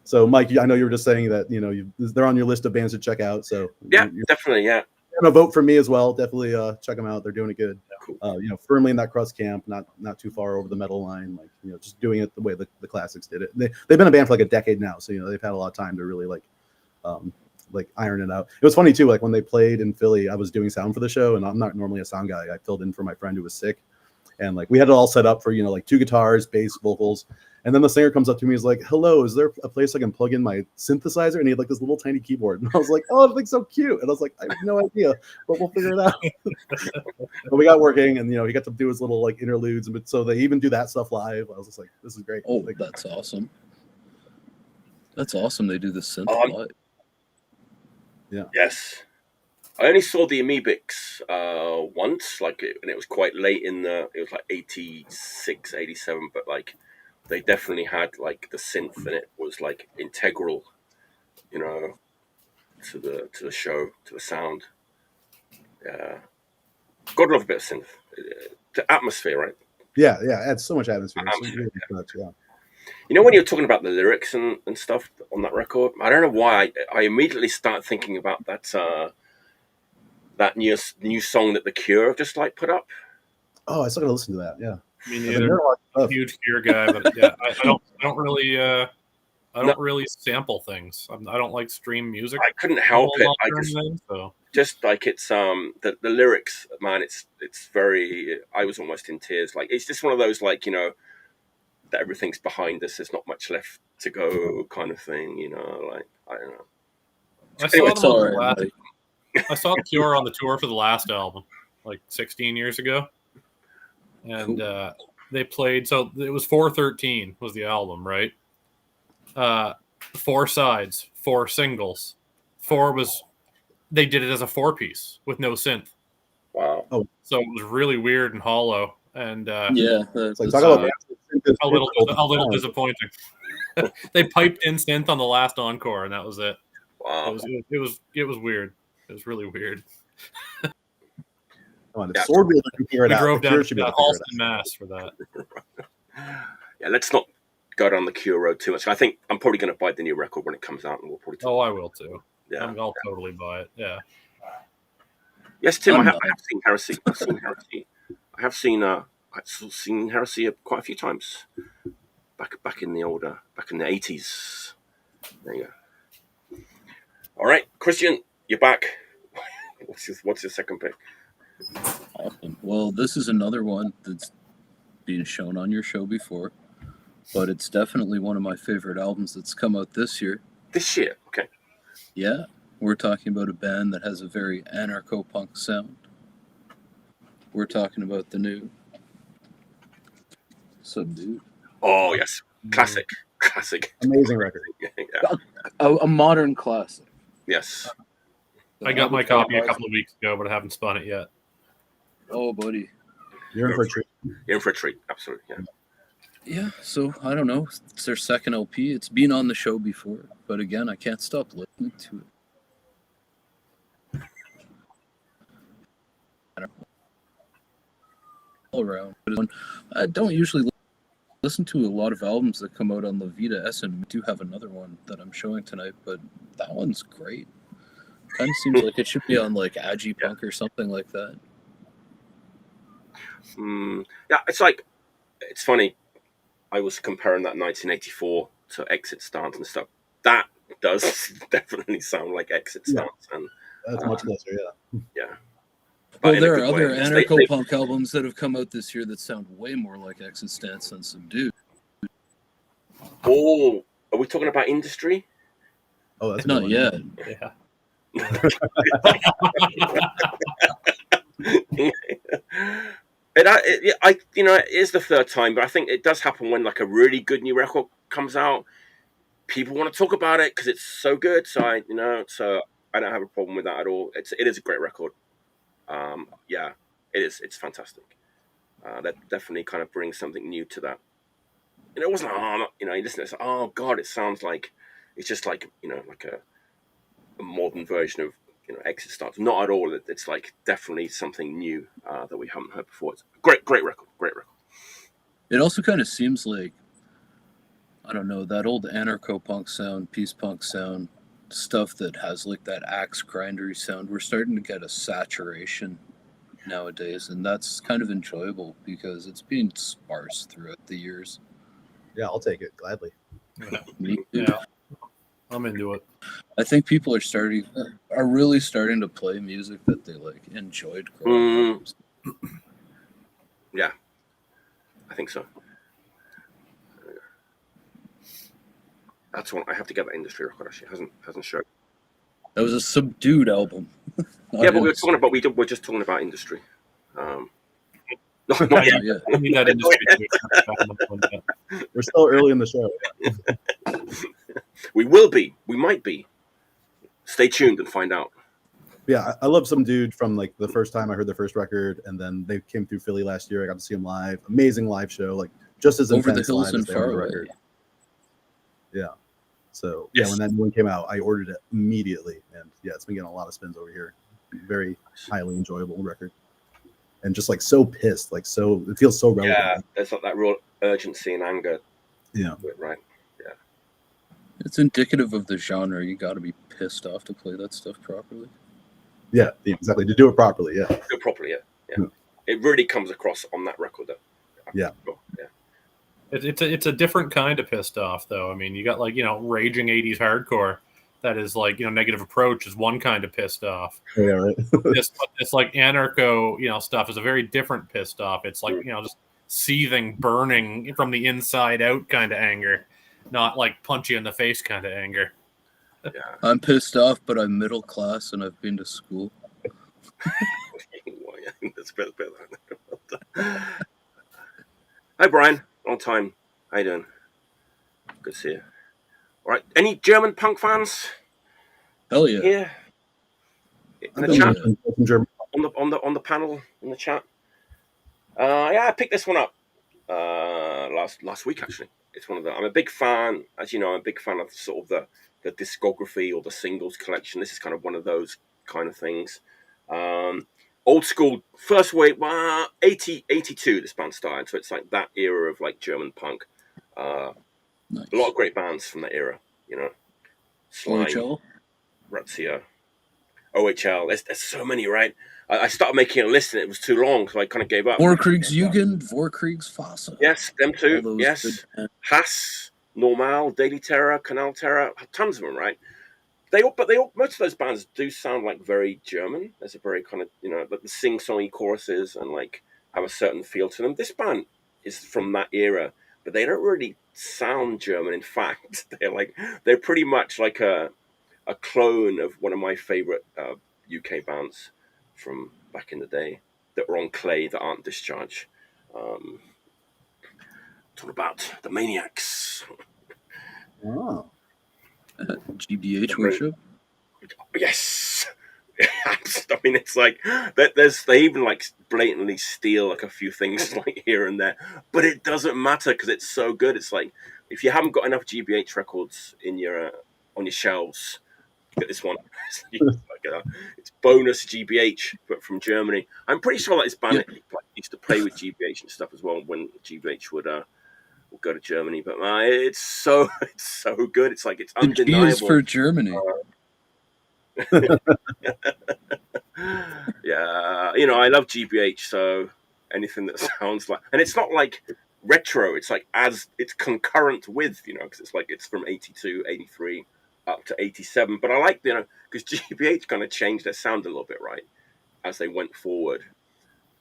So, Mike, I know you were just saying that they're on your list of bands to check out. So yeah, definitely, yeah. And a vote for me as well. Definitely check them out. They're doing it good. Cool. Firmly in that Crust camp, not too far over the metal line. Like just doing it the way the classics did it. They've been a band for like a decade now, so they've had a lot of time to really like iron it out. It was funny too. Like when they played in Philly, I was doing sound for the show, and I'm not normally a sound guy. I filled in for my friend who was sick, and like we had it all set up for like 2 guitars, bass, vocals. And then the singer comes up to me, he's like, "Hello, is there a place I can plug in my synthesizer?" And he had like this little tiny keyboard. And I was like, "Oh, that thing's so cute." And I was like, "I have no idea, but we'll figure it out." But we got working, and he got to do his little like interludes. But so they even do that stuff live. I was just like, "This is great." Oh, that's awesome. That's awesome. They do the synth live. Yeah. Yes. I only saw the amoebics once, and it was quite late it was like 86, 87, but like they definitely had like the synth, and it was like integral, to the show, to the sound. Yeah. Gotta love a bit of synth. The atmosphere, right? Yeah, adds so much atmosphere. When you're talking about the lyrics and stuff on that record, I don't know why I immediately start thinking about that new song that The Cure have just like put up. Oh, I still gotta listen to that. Yeah. Me I've been neither. hearing a lot of stuff. Huge Cure guy, but yeah, I don't really sample things. I don't like stream music. I couldn't help a it. lot I or just anything, so. just like it's the lyrics, man. It's very. I was almost in tears. Like it's just one of those like that everything's behind us. There's not much left to go, kind of thing. Like I don't know. I Anyway, saw them on the last, I saw Cure on the tour for the last album, like 16 years ago, and they played. So it was 413 was the album, right? 4 sides, 4 singles. 4 was they did it as a 4-piece with no synth. Wow. Oh, so it was really weird and hollow, and Yeah, it's like talk about a little disappointing. They piped in synth on the last encore, and that was it. Wow. It was weird. It was really weird. Come on, if Yeah. Swordwielder can figure it We out, drove the down Cure to should be able to Halston, figure it out. Mass for that. Yeah, let's not go down the Cure road too much. I think I'm probably going to buy the new record when it comes out, and we'll probably. Oh, I will too. Yeah. I'll totally buy it. Yeah. Yes, Tim. I have I'm seen Heresy. I have seen Heresy quite a few times. Back in the 80s. There you go. All right, Christian, you're back. What's your second pick? Awesome. Well, this is another one that's been shown on your show before, but it's definitely one of my favorite albums that's come out this year. This year, okay. Yeah, we're talking about a band that has a very anarcho-punk sound. We're talking about the new Subdued. Oh yes, classic. Amazing record. Yeah. A modern classic. Yes. I got my copy a couple of weeks ago, but I haven't spun it yet. Oh, buddy. You're in for a treat. You're in for a treat. Absolutely. Yeah. Yeah, so I don't know. It's their second LP. It's been on the show before, but again, I can't stop listening to it. All around. I don't usually listen to a lot of albums that come out on La Vida S, and we do have another one that I'm showing tonight, but that one's great. Kind of seems like it should be on like Agi-punk or something like that. Yeah, it's funny. I was comparing that 1984 to Exit Stance and stuff. That does definitely sound like Exit Stance, and That's much closer, yeah. yeah. Well, But in a there are good other way. anarcho-punk albums that have come out this year that sound way more like Exit Stance than Subdued. Oh, are we talking about Industry? Oh, that's a good Not one. yet. Yeah. It is the third time, but I think it does happen when like a really good new record comes out. People want to talk about it because it's so good. So I don't have a problem with that at all. It is a great record. Yeah, it is. It's fantastic. That definitely kind of brings something new to that. It wasn't you listen to this. Oh God, it sounds like it's just like like a modern version of Exit Stance. Not at all. It's like definitely something new that we haven't heard before. It's great record. It also kind of seems like, I don't know, that old anarcho-punk sound, peace punk sound, stuff that has like that axe grindery sound. We're starting to get a saturation nowadays, and that's kind of enjoyable because it's been sparse throughout the years. Yeah, I'll take it gladly. Me too. Yeah. I'm into it. I think people are really starting to play music that they like enjoyed growing up. Yeah, I think so. That's one I have to get that Industry record. Actually, hasn't shown. That was a Subdued album. Yeah, but we're just talking about Industry. Not yet. Yeah. I need that Industry. We're still early in the show. We will be. We might be. Stay tuned and find out. Yeah, I love Subdued from like the first time I heard their first record, and then they came through Philly last year. I got to see them live. Amazing live show, like just as Over the intense hills live and as they are on far the away. record. Yeah. So Yes. yeah, when that new one came out, I ordered it immediately, and yeah, it's been getting a lot of spins over here. Very highly enjoyable record, and just like so pissed, like so it feels so relevant. Yeah, there's like that real urgency and anger. Yeah. Right. It's indicative of the genre. You got to be pissed off to play that stuff properly. Yeah, exactly. To do it properly, yeah. Do it properly. Yeah. Yeah. It really comes across on that record. Though. Yeah. Cool. Yeah. It's a different kind of pissed off, though. I mean, you got like, raging 80s hardcore that is like, Negative Approach is one kind of pissed off. Yeah, right. It's like anarcho, stuff is a very different pissed off. It's like, just seething, burning from the inside out kind of anger, not like punch you in the face kind of anger. Yeah. I'm pissed off, but I'm middle class and I've been to school. That's a bit like that. Hi, Brian. Long time. How you doing? Good to see you. All right. Any German punk fans Hell yeah. here in the chat? On the panel in the chat. Yeah, I picked this one up last week actually. It's one of the. I'm a big fan, as you know. I'm a big fan of sort of the discography or the singles collection. This is kind of one of those kind of things. Old school, first wave, 82 this band started, so it's like that era of like German punk. Nice. A lot of great bands from that era, Slime, OHL? Razzia, OHL. There's so many, right? I started making a list and it was too long, so I kind of gave up. Vorkriegsjugend, Vorkriegsfasse. Yes, them too. Yes, Hass, Normal, Daily Terror, Canal Terror, tons of them, right? But most of those bands do sound like very German. There's a very kind of, like the sing-songy choruses and like have a certain feel to them. This band is from that era, but they don't really sound German. In fact, they're pretty much like a clone of one of my favorite UK bands from back in the day that were on Clay that aren't Discharge. Talking about the Maniacs. Oh. GBH worship? Yes. I mean, it's like they even like blatantly steal like a few things like here and there, but it doesn't matter because it's so good. It's like if you haven't got enough GBH records in your on your shelves, get this one. It's bonus GBH, but from Germany. I'm pretty sure that this band used to play with GBH and stuff as well when GBH would go to Germany. But it's so good. It's like it's undeniable. G is for Germany. Yeah, I love GBH. So anything that sounds like, and it's not like retro. It's like it's concurrent with, because it's like it's from 82, 83 up to 87. But I like, because GBH kind of changed their sound a little bit, right, as they went forward.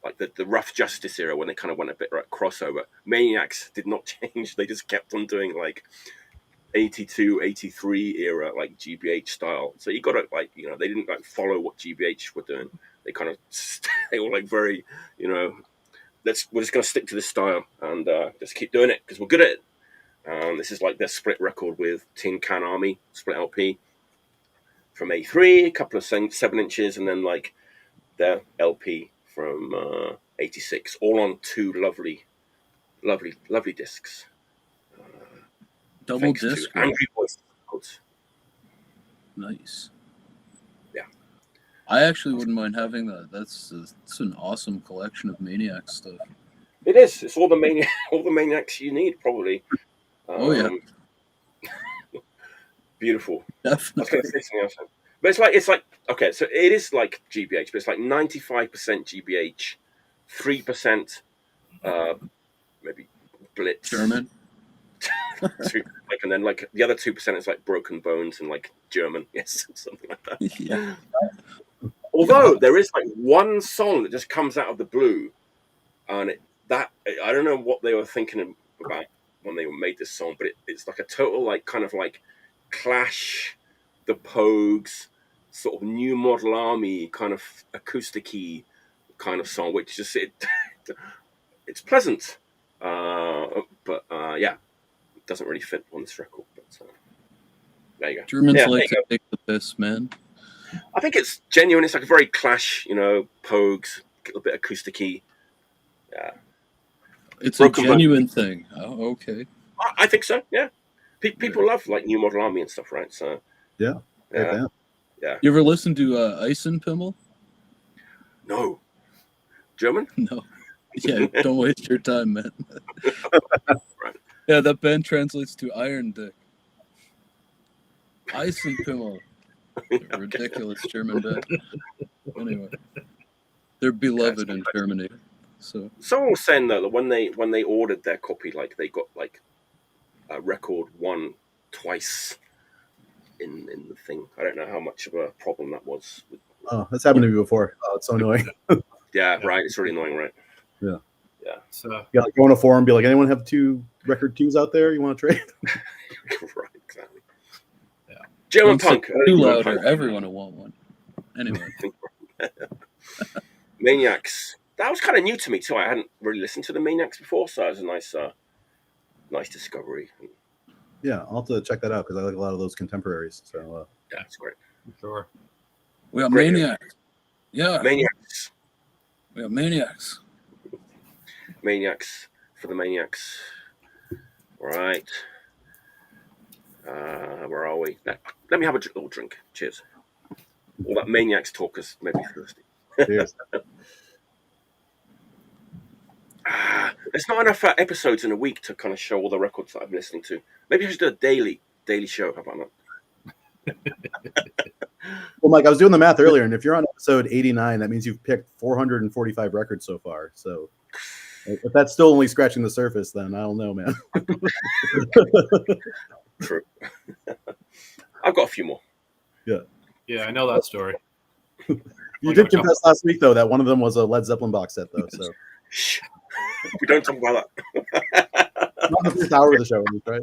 Like the Rough Justice era when they kind of went a bit like crossover. Maniacs did not change. They just kept on doing like 82, 83 era, like GBH style. So you got to like, they didn't like follow what GBH were doing. They kind of, they were like very, we're just going to stick to this style and just keep doing it because we're good at it. This is like their split record with Tin Can Army, split LP from A3, a couple of 7 inches, and then like their LP from 86, all on 2 lovely discs. Double disc. Angry Voice. Nice. Yeah. I actually wouldn't mind having that. That's an awesome collection of Maniac stuff. It is. It's all the Maniacs you need, probably. Yeah. Beautiful. Definitely. I was going to say something else. But it's like okay, so it is like GBH, but it's like 95% GBH, 3% maybe Blitz. German. And then like the other 2% is like Broken Bones and like German, yes, something like that. Yeah. Although there is like one song that just comes out of the blue, and I don't know what they were thinking about when they made this song, but it's like a total like kind of like Clash, the Pogues, sort of New Model Army kind of acoustic-y kind of song, which just it's pleasant, but yeah, it doesn't really fit on this record. But there you go. Germans like to take the piss, man. I think it's genuine. It's like a very Clash, Pogues, a little bit acoustic-y. Yeah. It's a genuine thing. Oh, okay. I think so, yeah. People love like New Model Army and stuff, right? So yeah. Yeah. You ever listen to Eisenpimmel? No. German? No. Yeah, don't waste your time, man. Right. Yeah, that band translates to Iron Dick. Eisenpimmel. Okay. Ridiculous German band. Anyway. They're beloved in Germany. So someone was saying though that when they ordered their copy, like they got like a record one twice in the thing. I don't know how much of a problem that was. Oh, that's happened to me before. Oh, it's so annoying. Yeah, right. It's really annoying, right? Yeah. Yeah. So You gotta go on a forum, be like, anyone have 2 record 2s out there you want to trade? Right, exactly. Yeah. German don't say punk. too louder. Everyone will want one. Anyway, Maniacs. That was kind of new to me too. I hadn't really listened to the Maniacs before, so it was a nice discovery. Yeah, I'll have to check that out because I like a lot of those contemporaries. So Yeah, it's great. sure. we got Great. Maniacs. Yeah, Maniacs. we got Maniacs. Maniacs for the Maniacs. Right. Where are we? Let me have a little drink. Cheers. All that Maniacs talk has made me thirsty. cheers. There's not enough episodes in a week to kind of show all the records that I'm listening to. Maybe I should do a daily show. How about that? Well, Mike, I was doing the math earlier, and if you're on episode 89, that means you've picked 445 records so far. So if that's still only scratching the surface, then I don't know, man. True. I've got a few more. Yeah, I know that story. You did confess last week, though, that one of them was a Led Zeppelin box set, though. So Shh. We don't talk about that. not the first hour of the show, right?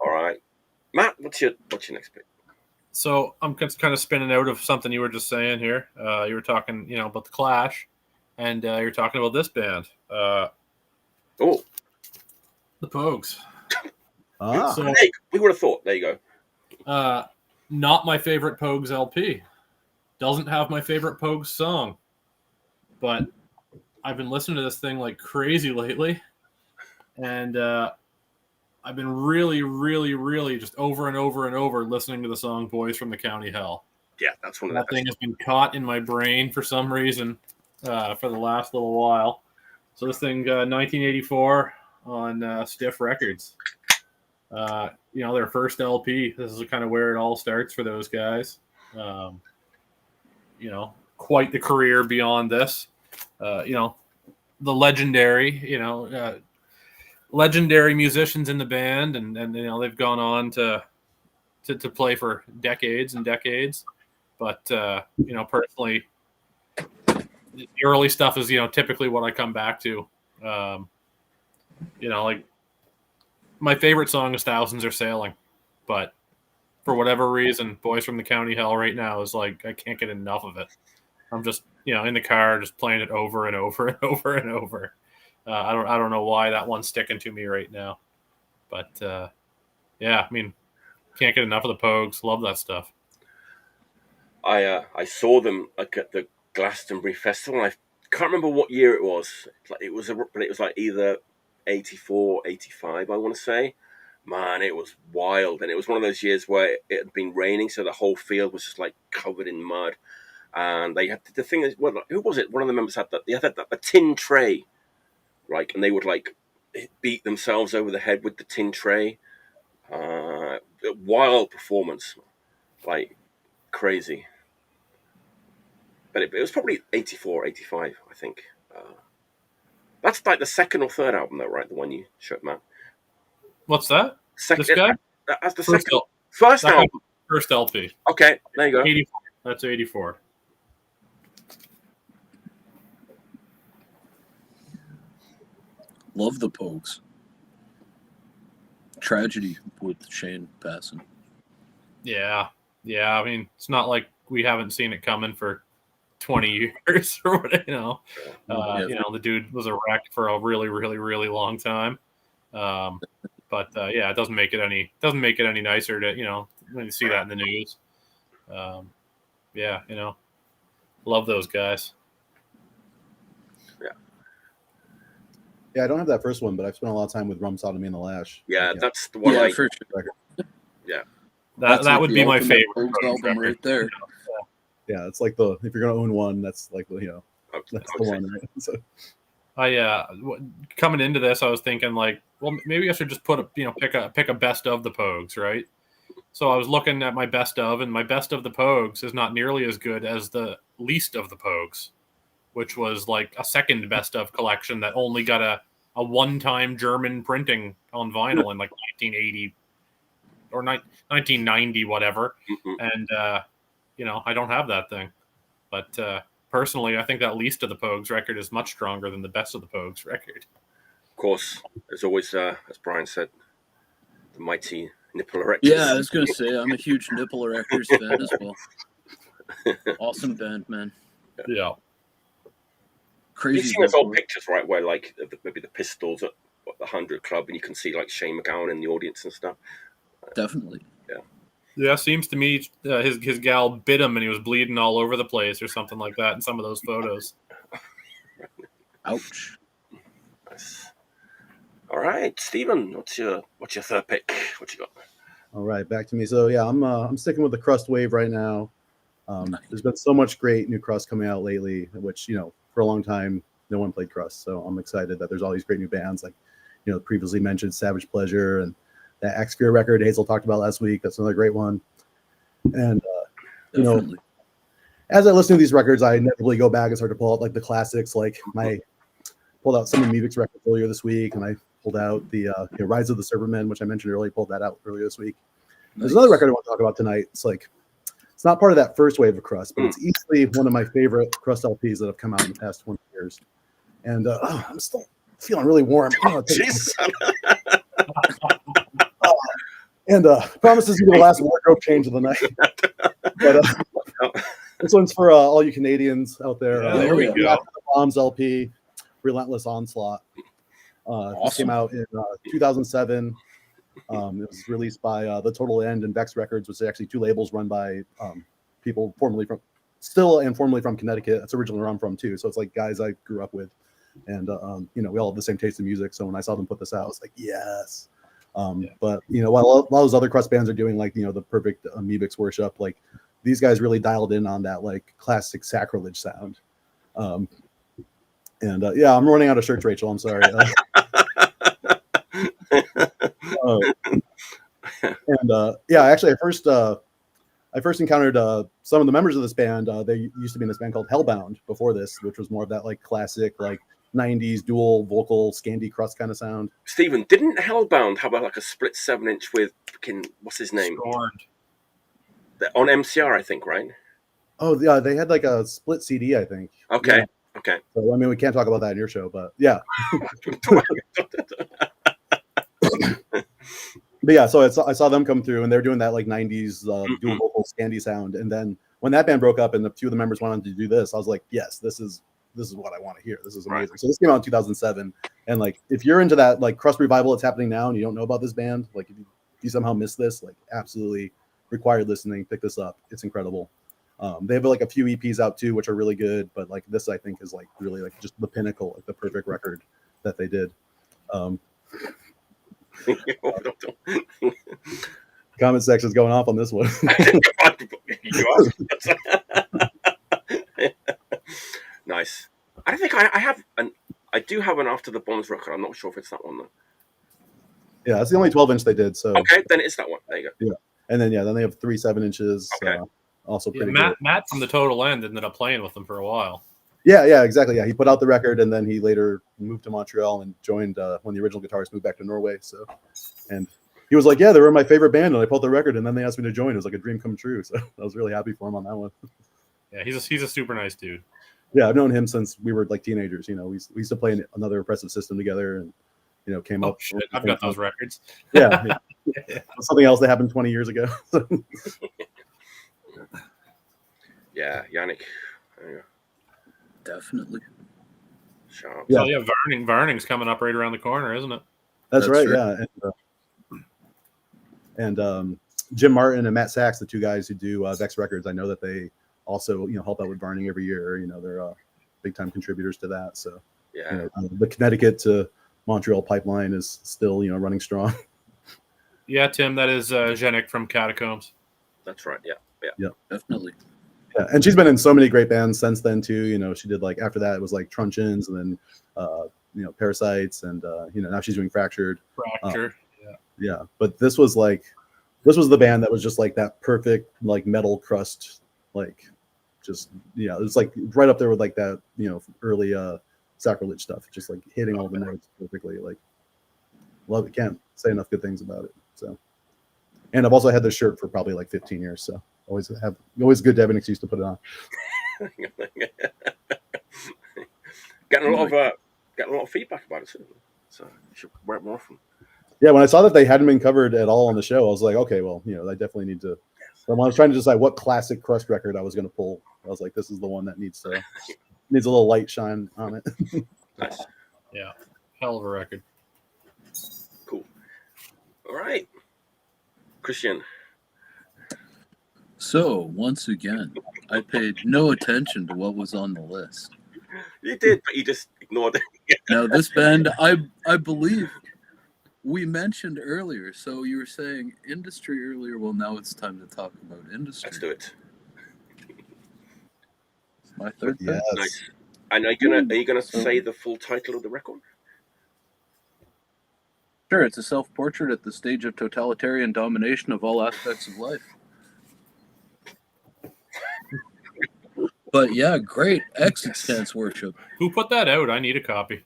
All right, Matt. What's your next pick? So I'm kind of spinning out of something you were just saying here. You were talking, about the Clash, and you're talking about this band, Oh, the Pogues. Ah, So, hey, we would have thought. There you go. not my favorite Pogues LP. Doesn't have my favorite Pogues song, but I've been listening to this thing like crazy lately, and I've been really, really, really just over and over and over listening to the song "Boys from the County Hell." Yeah, that's one of That the thing has been caught in my brain for some reason for the last little while. So this thing, 1984 on Stiff Records. Their first LP. This is kind of where it all starts for those guys. Quite the career beyond this. The legendary musicians in the band, and they've gone on to play for decades and decades. But personally, the early stuff is typically what I come back to. Like my favorite song is "Thousands Are Sailing," but for whatever reason, "Boys from the County Hell" right now is like I can't get enough of it. I'm just in the car just playing it over and over and over and over. I don't know why that one's sticking to me right now, but can't get enough of the Pogues. Love that stuff. I saw them like at the Glastonbury Festival. I can't remember what year it was. But it was like either 84, 85, I want to say. Man, it was wild, and it was one of those years where it had been raining, so the whole field was just like covered in mud. And they had the thing is, well, who was it? One of the members had that. They had a tin tray, right? And they would like beat themselves over the head with the tin tray. Wild performance, like crazy. But it was probably 84, 85, I think. That's like the second or third album, though, right? The one you showed, Matt. What's that? Second, This guy? That's the First second. L- First that album. First LP. Okay, there you go. 84. That's 84. Love the Pogues. Tragedy with Shane passing. Yeah. It's not like we haven't seen it coming for 20 years or what, the dude was a wreck for a really, really, really long time. It doesn't make it any nicer to, when you see that in the news. Love those guys. yeah, I don't have that first one, but I've spent a lot of time with Rum Sodomy and the Lash. Yeah, that's the one. Yeah, I for sure. Yeah, That's That like would the be my ultimate favorite Pogues album record. right there. Yeah, it's like if you're gonna own one, that's like that's the one, right? So Coming into this, I was thinking like, well, maybe I should just pick a best of the Pogues, right? So I was looking at my best of, and my best of the Pogues is not nearly as good as the least of the Pogues. which was like a second best of collection that only got a one-time German printing on vinyl in like 1980 or 1990, whatever. And, I don't have that thing. But personally, I think that least of the Pogues record is much stronger than the best of the Pogues record. Of course, there's always, as Brian said, the mighty Nipple Erectors. Yeah, I was going to say, I'm a huge Nipple Erectors fan as well. Awesome band, man. Yeah. Crazy. You've seen those old pictures, right, where like maybe the Pistols at the 100 Club, and you can see like Shane MacGowan in the audience and stuff. Definitely. Yeah, seems to me his gal bit him and he was bleeding all over the place or something like that in some of those photos. Ouch. Nice. All right, Stephen, what's your third pick? What you got? All right, back to me. So yeah, I'm sticking with the Crust wave right now. There's been so much great new Crust coming out lately, which for a long time no one played Crust. So I'm excited that there's all these great new bands like previously mentioned Savage Pleasure and that Axfear record Hazel talked about last week. That's another great one. And as I listen to these records, I inevitably go back and start to pull out like the classics. Like pulled out some of Meebix records earlier this week, and I pulled out the Rise of the Servermen, which I mentioned earlier. Pulled that out earlier this week. There's another record I want to talk about tonight. It's not part of that first wave of Crust, but it's easily one of my favorite Crust LPs that have come out in the past 20 years. And I'm still feeling really warm. And promises to be the last wardrobe change of the night. But this one's for all you Canadians out there. There we go. Bombs LP, Relentless Onslaught. Awesome. This came out in 2007. It was released by The Total End and Vex Records, which are actually two labels run by people formerly from Connecticut. That's originally where I'm from too. So it's like guys I grew up with, and we all have the same taste in music. So when I saw them put this out, I was like, yes. But while a lot of those other Crust bands are doing like the perfect Meebix worship, like these guys really dialed in on that like classic Sacrilege sound. I'm running out of shirts, Rachel. I'm sorry. Actually, I first encountered some of the members of this band. They used to be in this band called Hellbound before this, which was more of that like classic like 90s dual vocal Scandi Crust kind of sound. Stephen, didn't Hellbound have like a split 7-inch with what's his name? Scorned. On MCR, I think, right? Oh yeah, they had like a split CD, I think. Okay. Yeah. Okay. So I mean, we can't talk about that in your show, but yeah. But yeah, so I saw them come through, and they're doing that like 90s dual vocal Scandi sound. And then when that band broke up, and a few of the members wanted to do this, I was like, yes, this is what I want to hear. This is amazing. Right. So this came out in 2007, and like if you're into that like Crust revival that's happening now, and you don't know about this band, like if you somehow missed this, like absolutely required listening. Pick this up. It's incredible. They have like a few EPs out too, which are really good. But like this, I think is like really like just the pinnacle, like the perfect record that they did. Comment section's going off on this one. Nice. I don't think I have I do have an After the Bombs record. I'm not sure if it's that one though. Yeah, that's the only 12-inch they did. So okay, then it's that one. There you go. Yeah, and then then they have 3 7-inches. Okay. Also pretty good. Matt from the Total End ended up playing with them for a while. Yeah, exactly. Yeah, he put out the record, and then he later moved to Montreal and joined when the original guitarist moved back to Norway. So, and he was like, "Yeah, they were my favorite band," and I pulled the record, and then they asked me to join. It was like a dream come true. So I was really happy for him on that one. Yeah, he's a super nice dude. Yeah, I've known him since we were like teenagers. We used to play in Another Oppressive System together, and came up. Shit, I've got those records. Yeah. Something else that happened 20 years ago. Yeah, Yannick. Definitely. Sharp. Yeah. Oh, yeah, Varning's coming up right around the corner, isn't it? That's right. Yeah. And Jim Martin and Matt Sachs, the two guys who do Vex Records, I know that they also help out with Varning every year. They're big time contributors to that. So yeah, the Connecticut to Montreal pipeline is still running strong. Yeah, Tim, that is Zhenik from Catacombs. That's right. Yeah, definitely. Yeah, and she's been in so many great bands since then too. She did like after that it was like Truncheons, and then Parasites, and now she's doing Fractured. Yeah. But this was the band that was just like that perfect like metal Crust like just it's like right up there with like that early Sacrilege stuff, just like hitting all the notes perfectly. Like, love it. Can't say enough good things about it. So, and I've also had this shirt for probably like 15 years, so always good to have an excuse to put it on. Getting a lot of feedback about it too, so you should wear it more often. Yeah, when I saw that they hadn't been covered at all on the show, I was like, okay, well, I definitely need to. When I was trying to decide what classic Crust record I was going to pull, I was like, this is the one that needs a little light shine on it. Nice. Yeah, hell of a record. Cool. All right, Christian. So once again, I paid no attention to what was on the list. You did, but you just ignored it. Now this band, I believe we mentioned earlier. So you were saying industry earlier. Well, now it's time to talk about industry. Let's do it. It's my third pick. Yes. Nice. And are you gonna say the full title of the record? Sure, it's a self-portrait at the stage of totalitarian domination of all aspects of life. But yeah, great exit stance worship. Who put that out? I need a copy.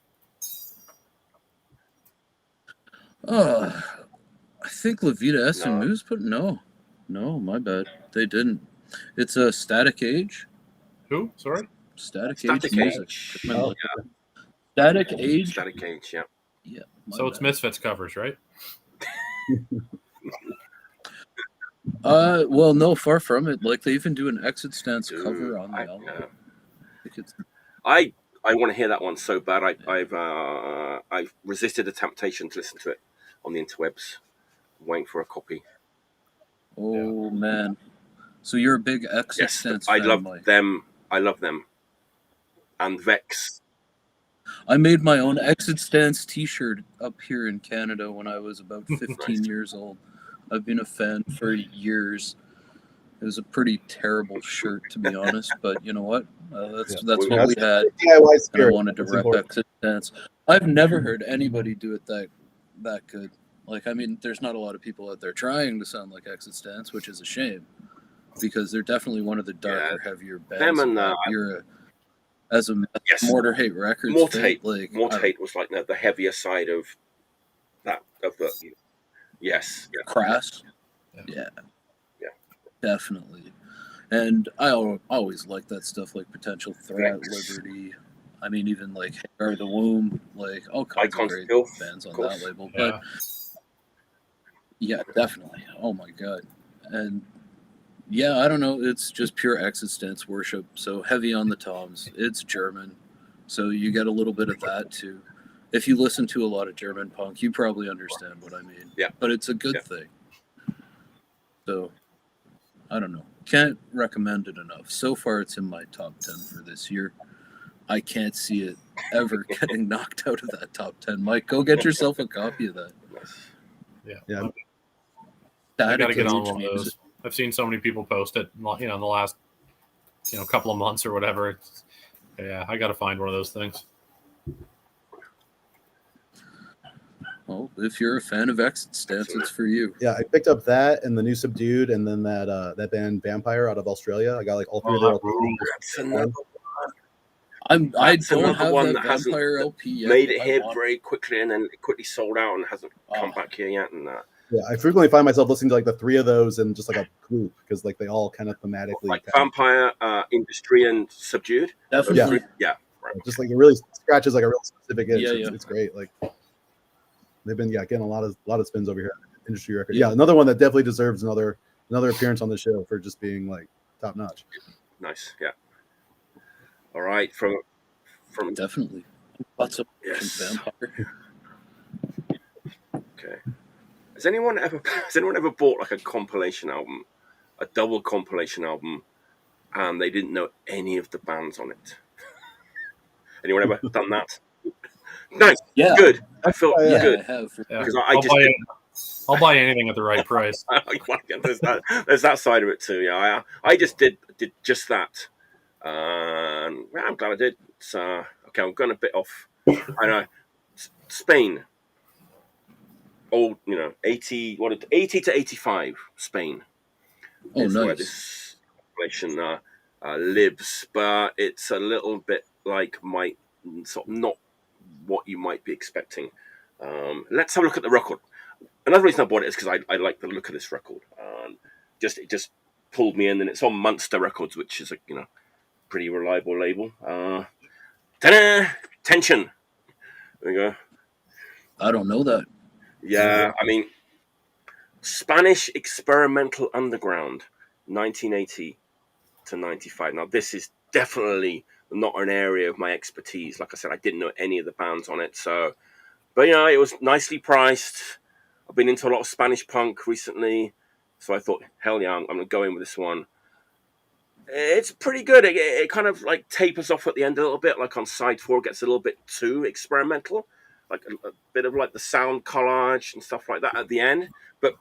I think La Vida S and Muse put no, my bad. They didn't. It's a Static Age. Who? Sorry? Static Static Age music. Age. Oh, yeah. Static Age. Static Age, yeah. Yeah. So it's Misfits covers, right? Well, no, far from it. Like they even do an exit stance cover on the album. I want to hear that one so bad. I've resisted the temptation to listen to it on the interwebs. I'm waiting for a copy. Oh man! So you're a big exit stance fan, Mike. I love them. And Vex. I made my own exit stance T-shirt up here in Canada when I was about 15 years old. I've been a fan for years. It was a pretty terrible shirt, to be honest, but you know what? That's what we had. And I wanted to rep exit stance. I've never heard anybody do it that good. Like, I mean, there's not a lot of people out there trying to sound like exit stance, which is a shame, because they're definitely one of the darker, heavier bands. Them and era. As a Mortar Hate Records, Mortar Hate was like the heavier side of that yes, Crust. Yeah, definitely. And I always like that stuff, like Potential Threat, Liberty. I mean, even like Hair the Womb, like all kinds of great bands on that label. But yeah, definitely. Oh my god. And yeah, I don't know. It's just pure exit stance worship. So heavy on the toms. It's German, so you get a little bit of that too. If you listen to a lot of German punk, you probably understand what I mean. Yeah. But it's a good thing. So I don't know. Can't recommend it enough. So far, it's in my top 10 for this year. I can't see it ever getting knocked out of that top 10. Mike, go get yourself a copy of that. Yeah. I gotta get on one of those. I've seen so many people post it, in the last, couple of months or whatever. I got to find one of those things. Well, if you're a fan of exit stance, it's for you. Yeah, I picked up that and the new Subdued, and then that band Vampire out of Australia. I got like all three of their. I don't have one that Vampire LP yet. Made it here very quickly, and then it quickly sold out and hasn't come back here yet. And yeah, I frequently find myself listening to like the three of those in just like a group because like they all kind of thematically like Vampire, Industry, and Subdued. Definitely, yeah. Right. Just like it really scratches like a real specific itch. It's great. Like they've been getting a lot of spins over here. Industry record. Yeah, another one that definitely deserves another appearance on the show for just being like top notch. Nice. Yeah. All right, from definitely lots of Vampire. Okay. Has anyone ever bought like a compilation album, a double compilation album, and they didn't know any of the bands on it? Anyone ever done that? Nice. Yeah. Good. I feel good. I have. Because I'll buy anything at the right price. There's that side of it too. Yeah. I just did just that. I'm glad I did. So okay, I'm going a bit off. I know. Spain. Old, 80 to 85, Spain. Oh, nice. Where this compilation lives, but it's a little bit like sort of not what you might be expecting. Let's have a look at the record. Another reason I bought it is because I like the look of this record. It just pulled me in, and it's on Munster Records, which is a pretty reliable label. Ta-da! Tension. There we go. I don't know that. Yeah, I mean, Spanish experimental underground, 1980 to 95. Now, this is definitely not an area of my expertise. Like I said, I didn't know any of the bands on it. But it was nicely priced. I've been into a lot of Spanish punk recently, so I thought, hell yeah, I'm going to go in with this one. It's pretty good. It kind of like tapers off at the end a little bit, like on side 4, it gets a little bit too experimental, like a bit of like the sound collage and stuff like that at the end. But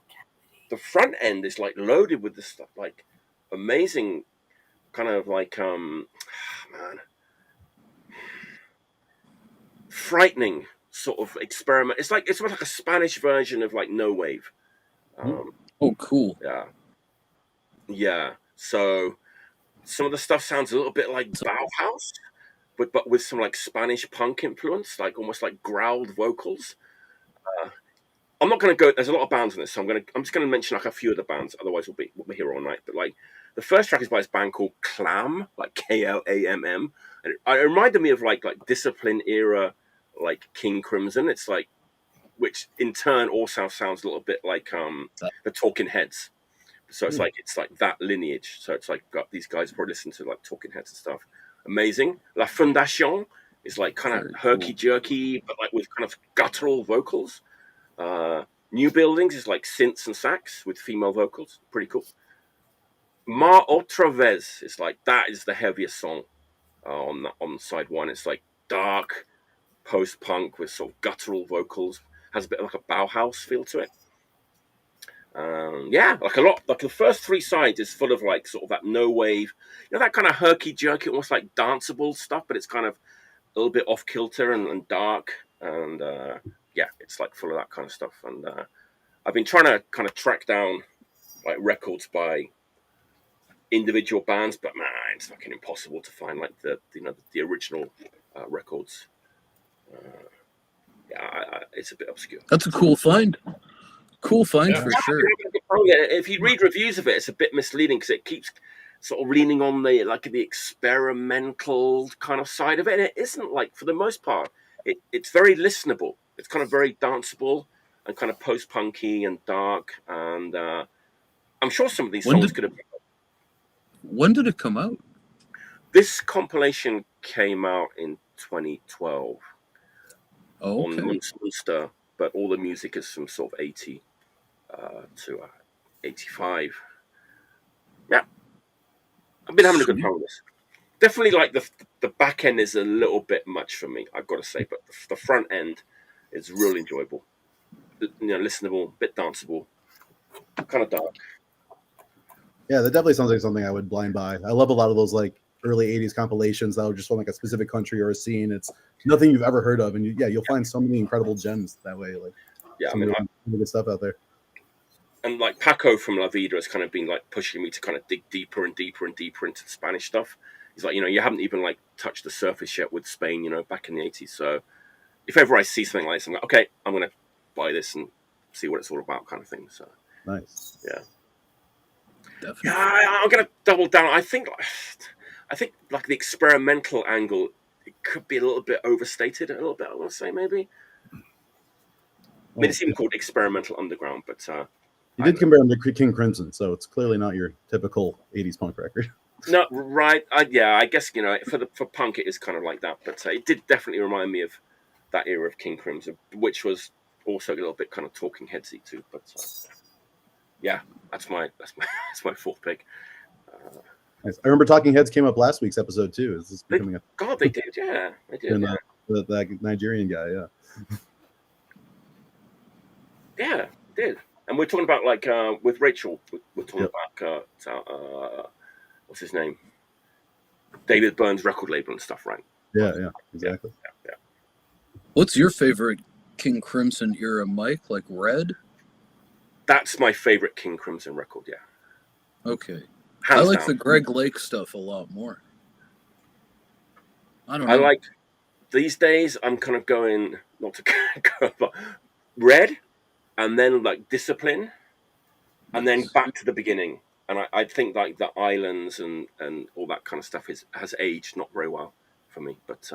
the front end is like loaded with this stuff, like amazing kind of like frightening sort of experiment. It's like a Spanish version of like no wave. Oh, cool. Yeah. So some of the stuff sounds a little bit like Bauhaus, but with some like Spanish punk influence, like almost like growled vocals. I'm not going to go. There's a lot of bands on this, so I'm just going to mention like a few of the bands. Otherwise, we'll be here all night. But like the first track is by this band called Clam, like Klamm, and it reminded me of like Discipline era, like King Crimson. It's like, which in turn also sounds a little bit like the Talking Heads. So it's like that lineage. So it's like got these guys probably listen to like Talking Heads and stuff. Amazing. La Fondation is like kind of herky jerky, but like with kind of guttural vocals. New Buildings is like synths and sax with female vocals. Pretty cool. Ma Otra Vez is like, that is the heaviest song on side 1. It's like dark post-punk with sort of guttural vocals. Has a bit of like a Bauhaus feel to it. Like a lot, like the first 3 sides is full of like sort of that no wave, that kind of herky jerky, almost like danceable stuff, but it's kind of a little bit off kilter and dark, and it's like full of that kind of stuff. And I've been trying to kind of track down like records by individual bands, but man, it's fucking impossible to find like the original records. It's a bit obscure. That's a cool find. Cool find for sure. If you read reviews of it, it's a bit misleading because it keeps sort of leaning on the experimental kind of side of it. And it isn't, like, for the most part, it's very listenable. It's kind of very danceable and kind of post-punky and dark. And I'm sure some of these songs could have. When did it come out? This compilation came out in 2012 on Munster, but all the music is from sort of 80 to 85. Yeah, I've been having a good time with this. Definitely, like the back end is a little bit much for me, I've got to say, but the front end is really enjoyable. Listenable, bit danceable, kind of dark. Yeah, that definitely sounds like something I would blind buy. I love a lot of those like early 80s compilations that are just from like a specific country or a scene. It's nothing you've ever heard of, and you'll find so many incredible gems that way. Like, really good stuff out there. And like Paco from La Vida has kind of been like pushing me to kind of dig deeper and deeper and deeper into the Spanish stuff. He's like, you haven't even like touched the surface yet with Spain, back in the 80s. So if ever I see something like this, I'm like, okay, I'm gonna buy this and see what it's all about, kind of thing. So nice. Yeah. Definitely. Yeah, I'm gonna double down. I think like the experimental angle, it could be a little bit overstated. A little bit, I want to say maybe. I mean, it's even called experimental underground, but you did compare them to King Crimson, so it's clearly not your typical 80s punk record. No, right? I guess for punk it is kind of like that, but it did definitely remind me of that era of King Crimson, which was also a little bit kind of Talking Headsy too. But yeah, that's my fourth pick. Nice. I remember Talking Heads came up last week's episode too. Is this becoming God, they did, yeah, they did. And, that Nigerian guy, yeah. Yeah, did. And we're talking about like with Rachel, we're talking about what's his name, David Byrne's record label and stuff, right? Yeah, exactly. Yeah. What's your favorite King Crimson era, Mike? Like Red? That's my favorite King Crimson record. Yeah. Okay. I Hands like down. the Greg Lake stuff a lot more. I don't know. I like these days. I'm kind of going not to go, but Red, and then like Discipline, and then back to the beginning. And I think like the Islands and all that kind of stuff has aged not very well for me. But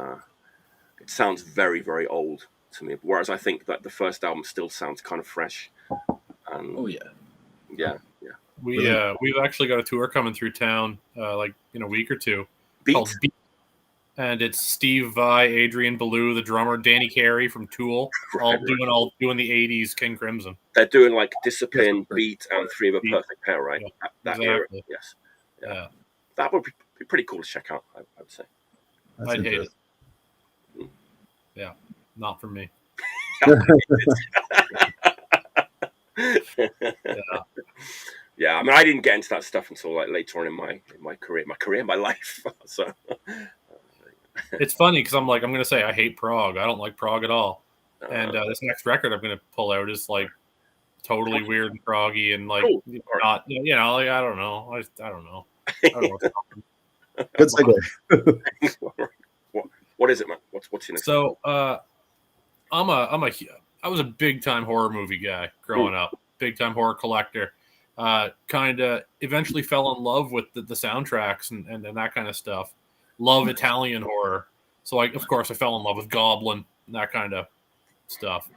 it sounds very, very old to me. Whereas I think that the first album still sounds kind of fresh. And Oh yeah. yeah. We've actually got a tour coming through town like in a week or two called Beat. Beat. And it's Steve Vai, Adrian Belew, the drummer, Danny Carey from Tool, all doing the '80s King Crimson. They're doing like Discipline, Beat, and Three of a Perfect Pair, right? Yeah, that era, exactly. yes. Yeah. That would be pretty cool to check out, I would say. That's I'd hate it. Mm. Yeah, not for me. Yeah, I mean, I didn't get into that stuff until like later on in my career, my life. So It's funny because I'm going to say I hate prog. I don't like prog at all. And this next record I'm going to pull out is like totally weird and proggy and like not, like I don't know. I don't know. I don't know what's Good segue. what is it, man? What's your next? So I was a big time horror movie guy growing up, big time horror collector. Kind of eventually fell in love with the soundtracks and that kind of stuff. Love Italian horror. So of course I fell in love with Goblin and that kind of stuff.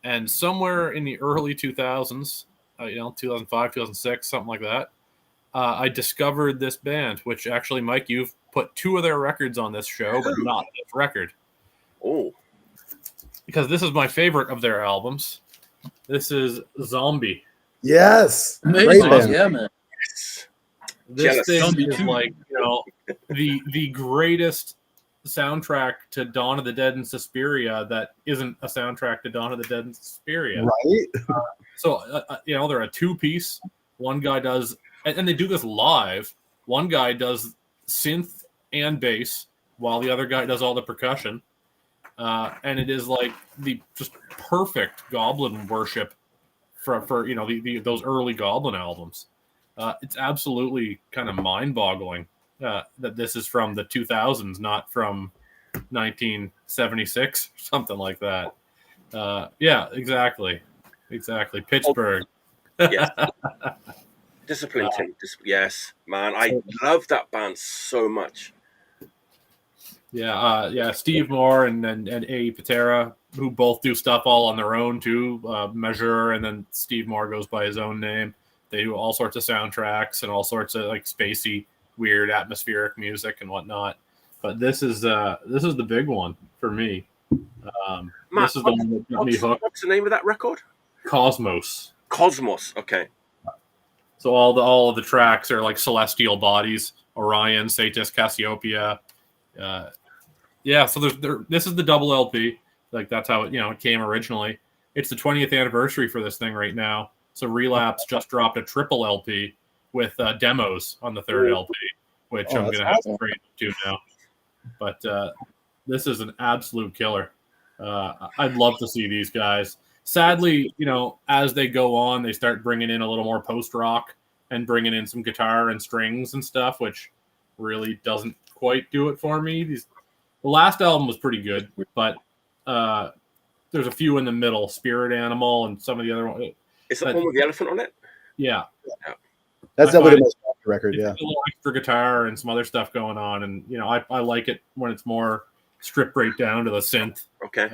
And somewhere in the early 2000s, 2005, 2006, something like that, I discovered this band, which actually, Mike, you've put 2 of their records on this show, but not this record. Oh. Because this is my favorite of their albums. This is Zombie. Yes. Amazing. Great band. Yeah, man. This thing Zombie is too. like, the greatest soundtrack to Dawn of the Dead and Suspiria that isn't a soundtrack to Dawn of the Dead and Suspiria. Right? So, they're a 2-piece. One guy does, and they do this live. One guy does synth and bass while the other guy does all the percussion. And it is like the just perfect Goblin worship for those early Goblin albums. It's absolutely kind of mind-boggling that this is from the 2000s, not from 1976, something like that. Yeah, exactly. Pittsburgh. Yes. Discipline, Tim. Yes, man. I love that band so much. Yeah, Steve Moore and A. Patera, who both do stuff all on their own too. Measure, and then Steve Moore goes by his own name. They do all sorts of soundtracks and all sorts of like spacey, weird, atmospheric music and whatnot. But this is the big one for me. Matt, this is the one that got me hooked. What's the name of that record? Cosmos. Okay. So all of the tracks are like celestial bodies: Orion, Satis, Cassiopeia. So this is the double LP. Like that's how it came originally. It's the 20th anniversary for this thing right now. So Relapse just dropped a triple LP with demos on the third LP, which I'm going to have to break to now. But this is an absolute killer. I'd love to see these guys. Sadly, as they go on, they start bringing in a little more post-rock and bringing in some guitar and strings and stuff, which really doesn't quite do it for me. The last album was pretty good, but there's a few in the middle, Spirit Animal and some of the other ones. Is that one with the elephant on it? Yeah. That's definitely the most popular record, yeah. A little extra guitar and some other stuff going on, and I like it when it's more stripped right down to the synth. Okay.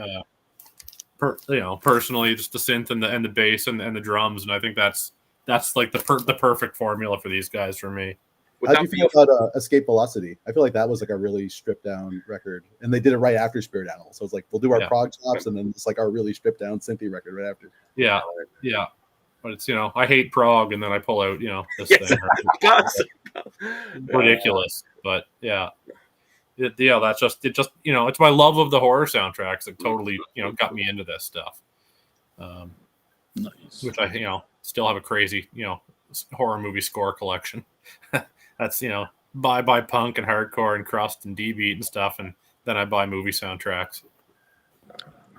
Personally, just the synth and the bass and the drums, and I think that's like the perfect formula for these guys for me. How do you feel about Escape Velocity? I feel like that was like a really stripped down record, and they did it right after Spirit Animal. So it's like we'll do our prog chops, and then it's like our really stripped down synthy record right after. Yeah. But it's I hate prog, and then I pull out this thing. Ridiculous, but yeah. That's just it's my love of the horror soundtracks that totally got me into this stuff. Nice. Which I still have a crazy horror movie score collection. That's buy punk and hardcore and crust and D-beat and stuff, and then I buy movie soundtracks.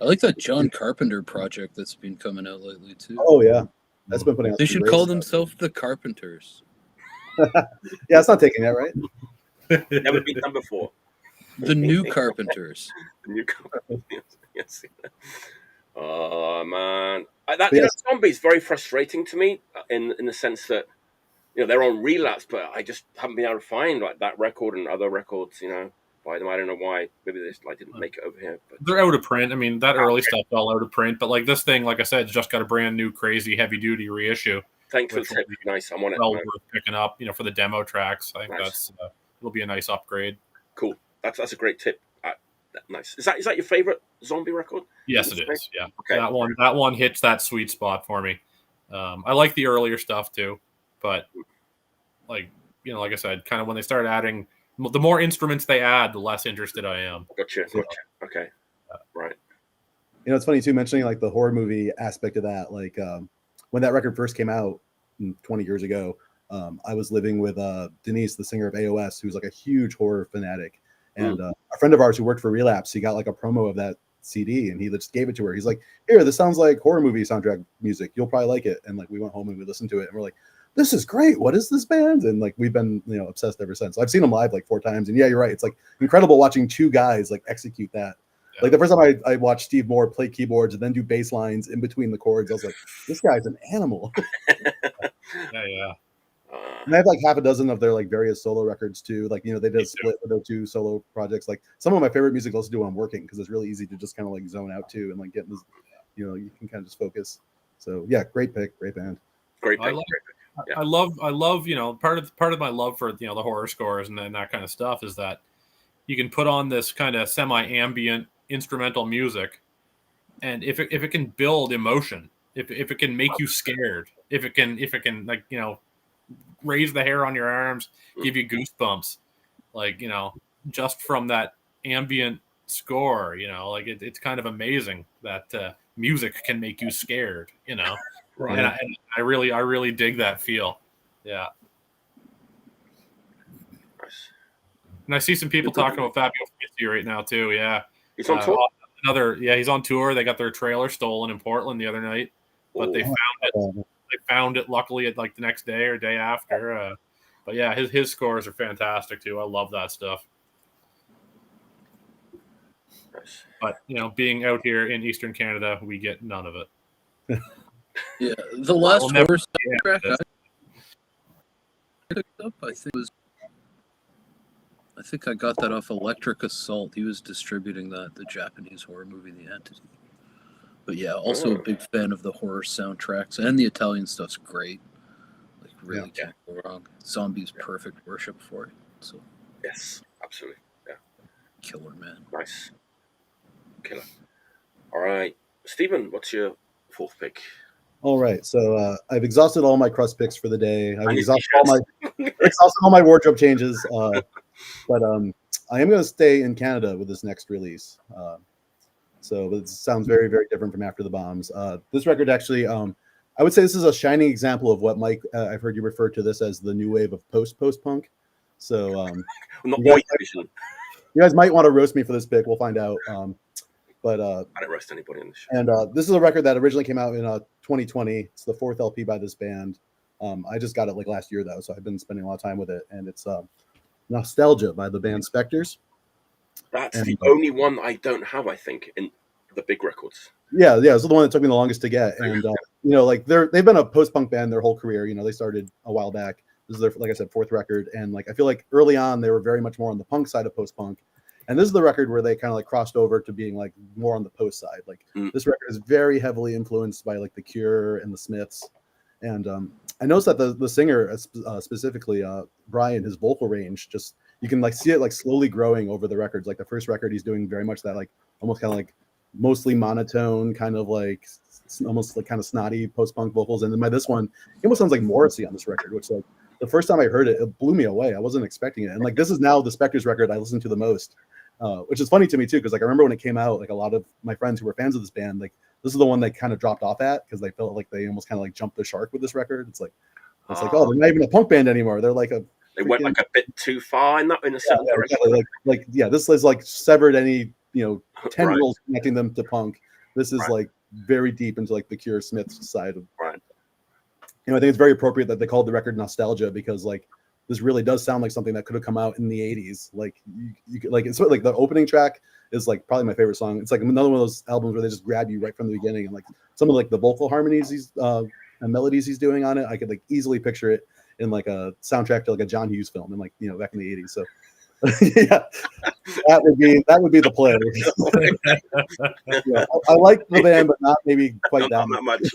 I like that John Carpenter project that's been coming out lately too. Oh yeah, that's been putting out. They should call themselves the Carpenters. Yeah, it's not taking that, right? Never been done before. The New Carpenters. The new company. Yes. Oh man, Zombie's very frustrating to me in the sense that they're on Relapse, but I just haven't been able to find like that record and other records by them. I don't know why. Maybe they just didn't make it over here. But they're out of print. I mean, that early stuff fell out of print, but like this thing, like I said, just got a brand new crazy heavy duty reissue. Thanks for the tip. Nice. I'm on it. Well worth picking up. For the demo tracks. I think Nice. it'll be a nice upgrade. Cool. That's a great tip. Nice. Is that your favorite Zombie record? Yes, it is. Yeah. Okay. That one hits that sweet spot for me. I like the earlier stuff too, but like I said, kind of when they start adding, the more instruments they add, the less interested I am. Gotcha. Okay. Right. It's funny too, mentioning like the horror movie aspect of that. Like when that record first came out 20 years ago, I was living with Denise, the singer of AOS, who's like a huge horror fanatic. And a friend of ours who worked for Relapse, he got like a promo of that CD and he just gave it to her. He's like, "Here, this sounds like horror movie soundtrack music. You'll probably like it." And like we went home and we listened to it and we're like, "This is great. What is this band?" And like we've been obsessed ever since. I've seen them live like 4 times. And yeah, you're right. It's like incredible watching 2 guys like execute that. Yeah. Like the first time I watched Steve Moore play keyboards and then do bass lines in between the chords, I was like, this guy's an animal. Yeah. And I have like half a dozen of their like various solo records too. Like, they did a split with their 2 solo projects. Like some of my favorite music I also do when I'm working because it's really easy to just kind of like zone out too and like get this, you can kind of just focus. So yeah, great pick, great band. Great pick. I love part of my love for the horror scores and then that kind of stuff is that you can put on this kind of semi-ambient instrumental music, and if it can build emotion, if it can make you scared, if it can like raise the hair on your arms, give you goosebumps, like just from that ambient score, like it's kind of amazing that music can make you scared, Right. And I really dig that feel. Yeah. Nice. And I see some people talking about Fabio Frizzi right now too. Yeah. He's on tour. He's on tour. They got their trailer stolen in Portland the other night, but they found it. They found it luckily at like the next day or day after. But yeah, his scores are fantastic too. I love that stuff. Nice. But being out here in Eastern Canada, we get none of it. Yeah, the last horror soundtrack I picked up, I think I got that off Electric Assault. He was distributing the Japanese horror movie, The Entity. But yeah, also a big fan of the horror soundtracks, and the Italian stuff's great. Like really can't go wrong. Zombies perfect worship for it. So yes, absolutely, yeah. Killer, man. Nice, killer. All right, Stephen, what's your 4th pick? All right, so I've exhausted all my Crust picks for the day. I've exhausted all my wardrobe changes, but I am going to stay in Canada with this next release. So it sounds very, very different from After the Bombs. This record actually, I would say this is a shining example of what Mike. I've heard you refer to this as the new wave of post-punk. So you guys might want to roast me for this pick. We'll find out. But I don't roast anybody in this show. And this is a record that originally came out in 2020. It's the 4th LP by this band. I just got it like last year though, so I've been spending a lot of time with it. And it's Nostalgia by the band Spectres. That's the only one I don't have, I think, in the big records. Yeah. It's the one that took me the longest to get. And like they've been a post-punk band their whole career. They started a while back. This is their, like I said, 4th record. And like I feel like early on they were very much more on the punk side of post-punk. And this is the record where they kind of like crossed over to being like more on the post side. Like this record is very heavily influenced by like The Cure and the Smiths. And I noticed that the singer specifically, Brian, his vocal range, just you can like see it like slowly growing over the records. Like the first record, he's doing very much that like almost kind of like mostly monotone, kind of like almost like kind of snotty post-punk vocals. And then by this one, he almost sounds like Morrissey on this record, which like the first time I heard it, it blew me away. I wasn't expecting it. And like this is now the Spectres record I listen to the most. Which is funny to me too, because like I remember when it came out, like a lot of my friends who were fans of this band, like this is the one they kind of dropped off at because they felt like they almost kind of like jumped the shark with this record. It's like oh, they're not even a punk band anymore. They're like they went like a bit too far in a certain direction. Exactly. This is like severed any tendrils connecting them to punk. This is like very deep into like the Cure Smiths side of right. I think it's very appropriate that they called the record Nostalgia because like this really does sound like something that could have come out in the 80s. Like you could, like it's sort of like the opening track is like probably my favorite song. It's like another one of those albums where they just grab you right from the beginning, and like some of like the vocal harmonies and melodies he's doing on it, I could like easily picture it in like a soundtrack to like a John Hughes film, and like back in the 80s. So yeah, that would be the play. I like the band, but not maybe quite that much.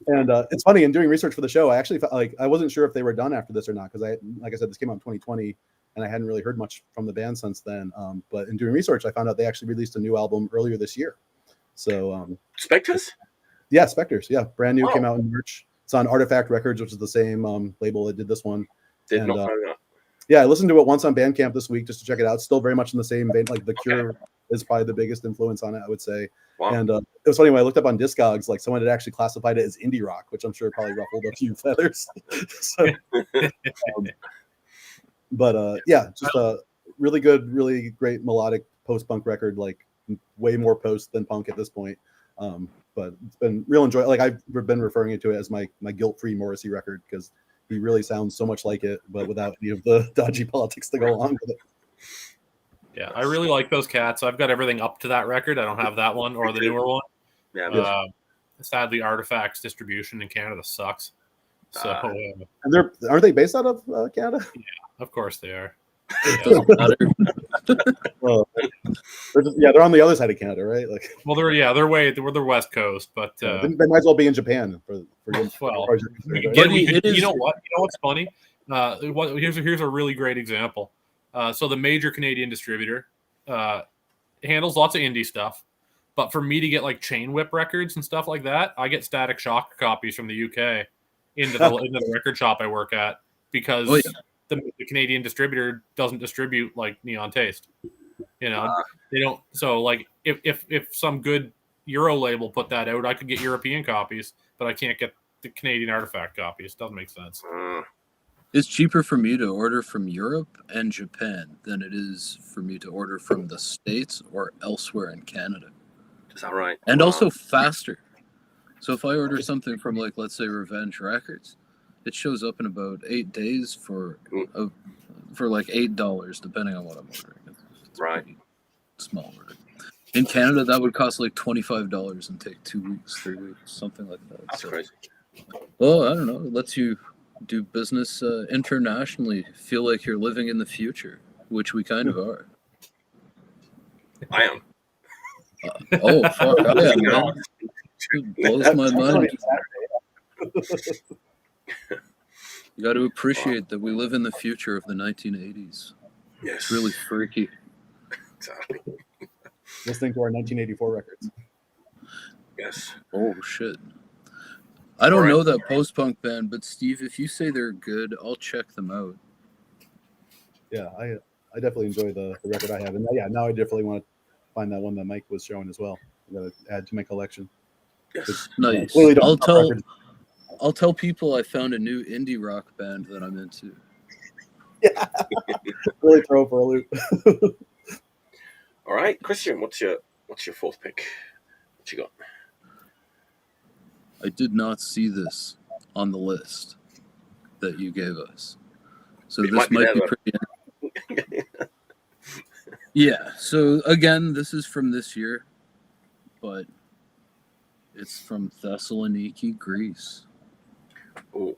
And it's funny, in doing research for the show, I actually felt like I wasn't sure if they were done after this or not, because like I said, this came out in 2020, and I hadn't really heard much from the band since then. But in doing research, I found out they actually released a new album earlier this year. So Spectres? Yeah, Spectres. Yeah, brand new, came out in March. It's on Artifact Records, which is the same label that did this one. Did not know that. Yeah, I listened to it once on Bandcamp this week just to check it out. It's still very much in the same vein. Like The Cure is probably the biggest influence on it, I would say. Wow. And it was funny when I looked up on Discogs, like someone had actually classified it as indie rock, which I'm sure probably ruffled a few feathers. So, yeah, just a really good, really great melodic post-punk record, like way more post than punk at this point. But it's been real enjoyable. Like I've been referring to it as my guilt-free Morrissey record, because he really sounds so much like it, but without any of the dodgy politics to go along with it. Yeah, I really like those cats. I've got everything up to that record. I don't have that one or the newer one. Yeah. Sadly, Artifact's distribution in Canada sucks. So, and aren't they based out of Canada? Yeah, of course they are. Well, they're on the other side of Canada, right? Like, well, they're West Coast, but they might as well be in Japan for well. Right? You know what? You know what's funny? Here's a really great example. So the major Canadian distributor handles lots of indie stuff, but for me to get like Chain Whip records and stuff like that, I get Static Shock copies from the UK into the record shop I work at, because the Canadian distributor doesn't distribute like Neon Taste. They don't. So like if some good Euro label put that out, I could get European copies, but I can't get the Canadian Artifact copies. Doesn't make sense. It's cheaper for me to order from Europe and Japan than it is for me to order from the States or elsewhere in Canada. Is that right? And also faster. So if I order something from, like, let's say Revenge Records, it shows up in about 8 days for like $8, depending on what I'm ordering. It's right. Small order. In Canada, that would cost like $25 and take 2 weeks, 3 weeks, something like that. That's crazy. Well, I don't know. It lets you do business internationally, feel like you're living in the future, which we kind of are. I am. Oh, fuck, I am, man. It blows my mind. You got to appreciate that we live in the future of the 1980s. Yes. It's really freaky. Exactly. Listening to our 1984 records. Yes. Oh, shit. I don't know that post-punk band, but Steve, if you say they're good, I'll check them out. Yeah, I definitely enjoy the record I have. And now I definitely want to find that one that Mike was showing as well. I'm going to add to my collection. Yes. Nice. I'll tell people I found a new indie rock band that I'm into. Yeah. Really throw for a loop. All right, Christian, what's your fourth pick? What you got? I did not see this on the list that you gave us. So this might be pretty... Yeah, so again, this is from this year, but it's from Thessaloniki, Greece. Oh.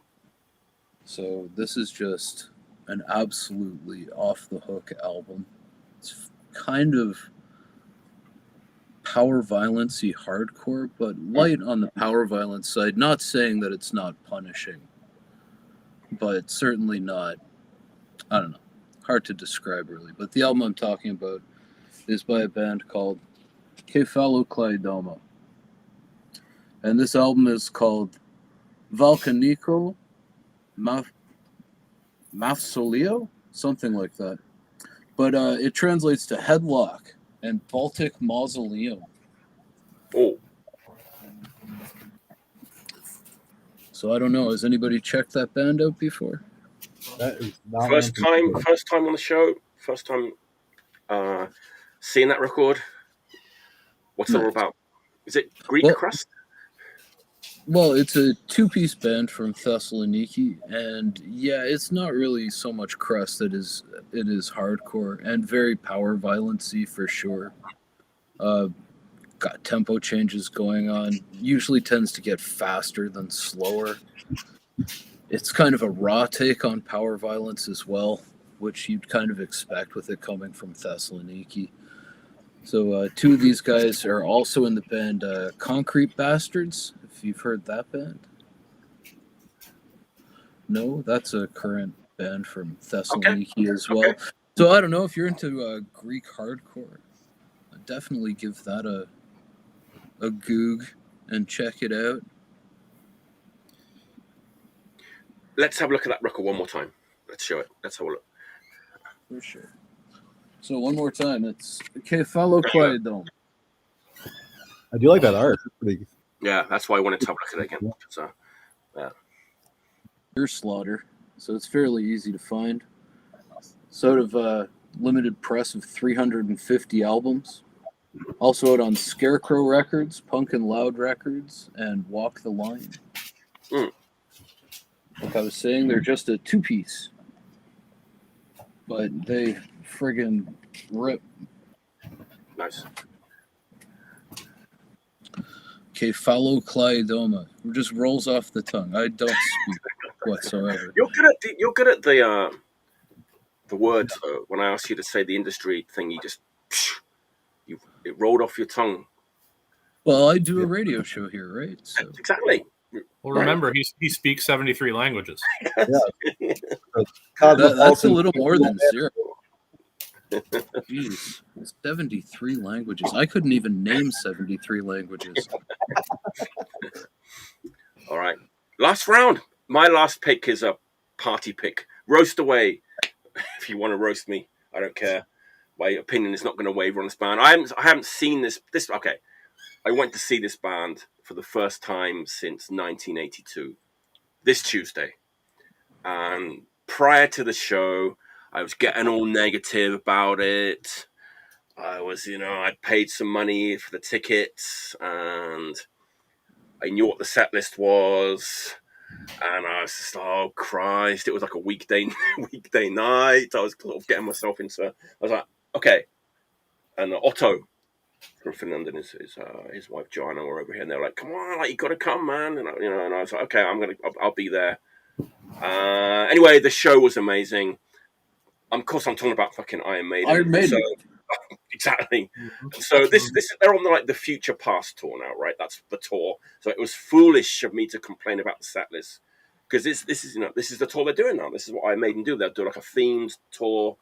So this is just an absolutely off-the-hook album. It's kind of power violence-y hardcore, but light on the power violence side. Not saying that it's not punishing, but certainly not, I don't know, hard to describe really. But the album I'm talking about is by a band called Kefaloklaidoma. And this album is called Volcanico Mausoleo, something like that. But it translates to Headlock and Baltic Mausoleum. Oh. So I don't know. Has anybody checked that band out before? That is not First time on the show. First time seeing that record. What's it all about? Is it Greek crust? Well, it's a two-piece band from Thessaloniki, and yeah, it's not really so much Crust. It is hardcore and very power violency for sure. Got tempo changes going on. Usually tends to get faster than slower. It's kind of a raw take on power violence as well, which you'd kind of expect with it coming from Thessaloniki. So two of these guys are also in the band Concrete Bastards, if you've heard that band. No, that's a current band from Thessaloniki as well. Okay. So I don't know if you're into Greek hardcore. I'd definitely give that a goog and check it out. Let's have a look at that record one more time. Let's show it. Let's have a look. For sure. So one more time, it's Kefaloquaidon. I do like that art. Pretty... Yeah, that's why I wanted to have a look at it again. So, yeah. Your Slaughter, so it's fairly easy to find. Sort of a limited press of 350 albums. Also out on Scarecrow Records, Punk and Loud Records, and Walk the Line. Like I was saying, they're just a two-piece. But they friggin' rip. Nice. Kefaloquaidoma. It just rolls off the tongue. I don't speak whatsoever. You're good at the words. When I asked you to say the industry thing, it rolled off your tongue. Well, I do a radio show here, right? So. Exactly. Well, remember, he speaks 73 languages. Yeah. That's a little more than zero. Jeez, 73 languages. I couldn't even name 73 languages. All right. Last round. My last pick is a party pick. Roast away. If you want to roast me, I don't care. My opinion is not going to waver on this band. I haven't seen this. Okay. I went to see this band for the first time since 1982, this Tuesday. And prior to the show, I was getting all negative about it. I was, I'd paid some money for the tickets, and I knew what the set list was. And I was just, oh Christ! It was like a weekday night. I was sort of getting myself into. I was like, okay. And Otto from Finland and his wife Joanna were over here, and they were like, "Come on, like you got to come, man!" And and I was like, "Okay, I'll be there." Anyway, the show was amazing. Of course, I'm talking about fucking Iron Maiden. Iron Maiden. So, exactly. So this they're on the Future Past tour now, right? That's the tour. So it was foolish of me to complain about the set list, because this is the tour they're doing now. This is what Iron Maiden do. They'll do like a themed tour,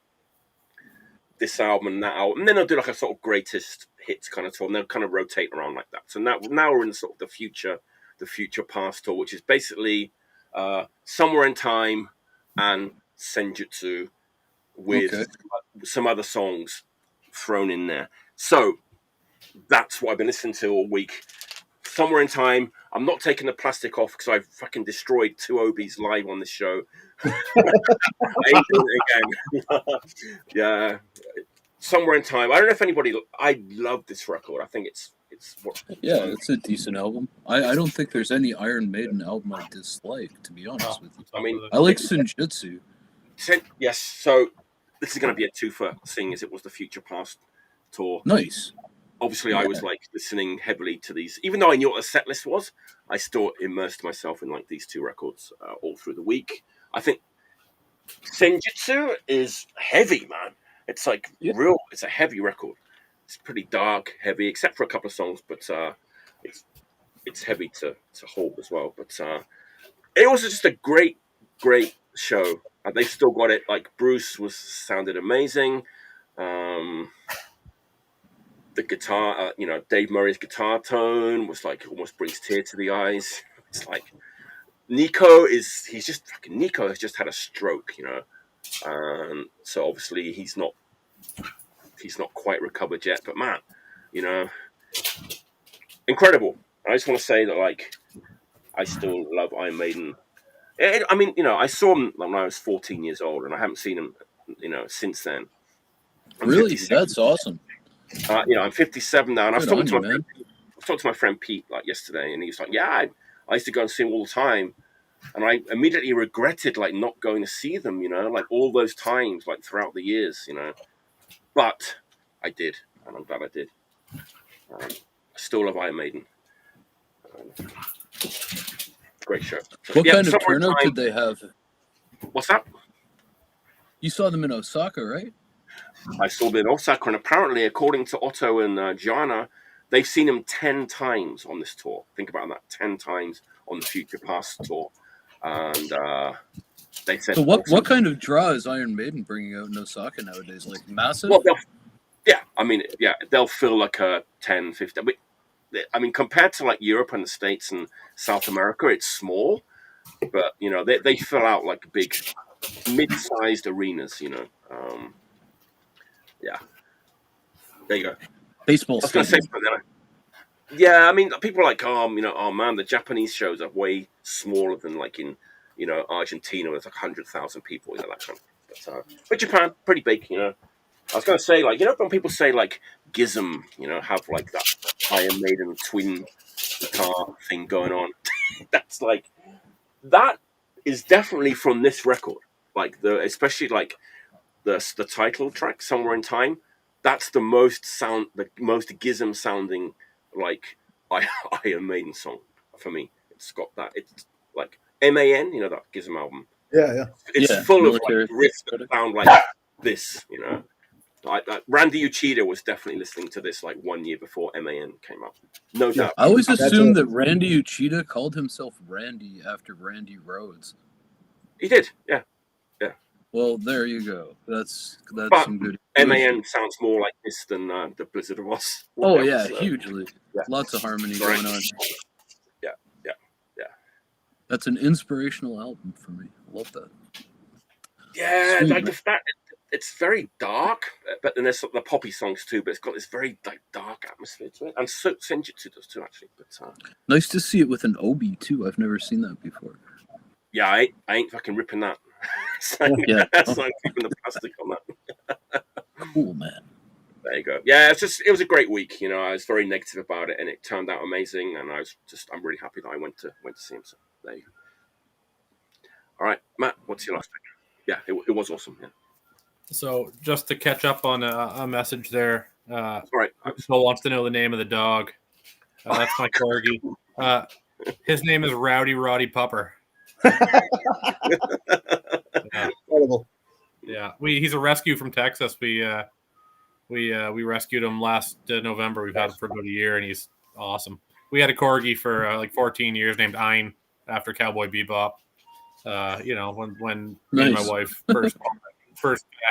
this album and that album, and then they'll do like a sort of greatest hits kind of tour, and they'll kind of rotate around like that. So now we're in sort of the Future Past tour, which is basically Somewhere in Time and Senjutsu with some other songs thrown in there. So that's what I've been listening to all week. Somewhere in Time. I'm not taking the plastic off because I've fucking destroyed 2 Obies live on this show. I ain't doing it again. Yeah. Somewhere in Time. I don't know if anybody. I love this record. I think it's it's a decent album. I don't think there's any Iron Maiden album I dislike, to be honest with you. I mean, I like Senjutsu. Yes. So this is going to be a twofer, seeing as it was the Future Past tour. Nice. Obviously, I was like listening heavily to these, even though I knew what the set list was. I still immersed myself in like these 2 records all through the week. I think Senjutsu is heavy, man. It's like real. It's a heavy record. It's pretty dark, heavy, except for a couple of songs, but it's heavy to hold as well. But it was just a great show. And they've still got it. Like Bruce sounded amazing. The guitar, Dave Murray's guitar tone was like almost brings tears to the eyes. It's like Nico has just had a stroke, so obviously he's not quite recovered yet. But man, incredible. I just want to say that like I still love Iron Maiden. I mean, I saw him when I was 14 years old, and I haven't seen him, since then. Really, that's awesome. I'm 57 now, and I was talking to my friend Pete like yesterday, and he was like, "Yeah, I used to go and see them all the time, and I immediately regretted like not going to see them, like all those times, like throughout the years, But I did, and I'm glad I did. I still love Iron Maiden. Great show. What Yeah, kind of Summer turnout Time- did they have? What's that? You saw them in Osaka, right? I saw them in Osaka, and apparently, according to Otto and Gianna, they've seen him 10 times on this tour. Think about that, 10 times on the Future Past tour. And they said... So what kind of draw is Iron Maiden bringing out in Osaka nowadays? Like massive? Well, they'll fill like a 10, 15... I mean, compared to like Europe and the States and South America, it's small. But, they fill out like big, mid-sized arenas, yeah. There you go. Baseball I was going to say stadium. something. Yeah, I mean, people are like, oh man, the Japanese shows are way smaller than like in, Argentina, there's like 100,000 people, that kind of stuff. But Japan, pretty big, I was going to say, like, when people say like Gizm, have like that Iron Maiden twin guitar thing going on, that's like, that is definitely from this record. Like especially like the title track, Somewhere in Time. That's the most Gizm sounding like Iron Maiden song for me. It's got that. It's like MAN, that Gizm album. Yeah. It's full of like riffs that sound like this. Randy Uchida was definitely listening to this like 1 year before MAN came out. No doubt. I always assumed that Randy Uchida called himself Randy after Randy Rhoads. He did, yeah. Well, there you go. That's But some good. MAN sounds more like this than the Blizzard of Oz. Oh yeah, hugely. Yeah. Lots of harmony going on. Yeah. That's an inspirational album for me. I love that. Yeah, Sweet, like the fact it's very dark, but then there's the poppy songs too. But it's got this very like dark atmosphere to it, and Senjutsu does too, actually. But nice to see it with an obi too. I've never seen that before. Yeah, I ain't fucking ripping that. So, yeah, so I'm keeping the plastic on that. Cool, man. There you go. Yeah, it was a great week. I was very negative about it, and it turned out amazing. And I'm really happy that I went to see him. So there you go. All right, Matt, what's your last pick? Yeah, it was awesome. Yeah. So just to catch up on a message there, right. Still wants to know the name of the dog. That's my corgi. His name is Rowdy Roddy Pupper. Incredible. Yeah, he's a rescue from Texas. We rescued him last November. We've had him for about a year, and he's awesome. We had a corgi for like 14 years named Ein after Cowboy Bebop. When me and my wife first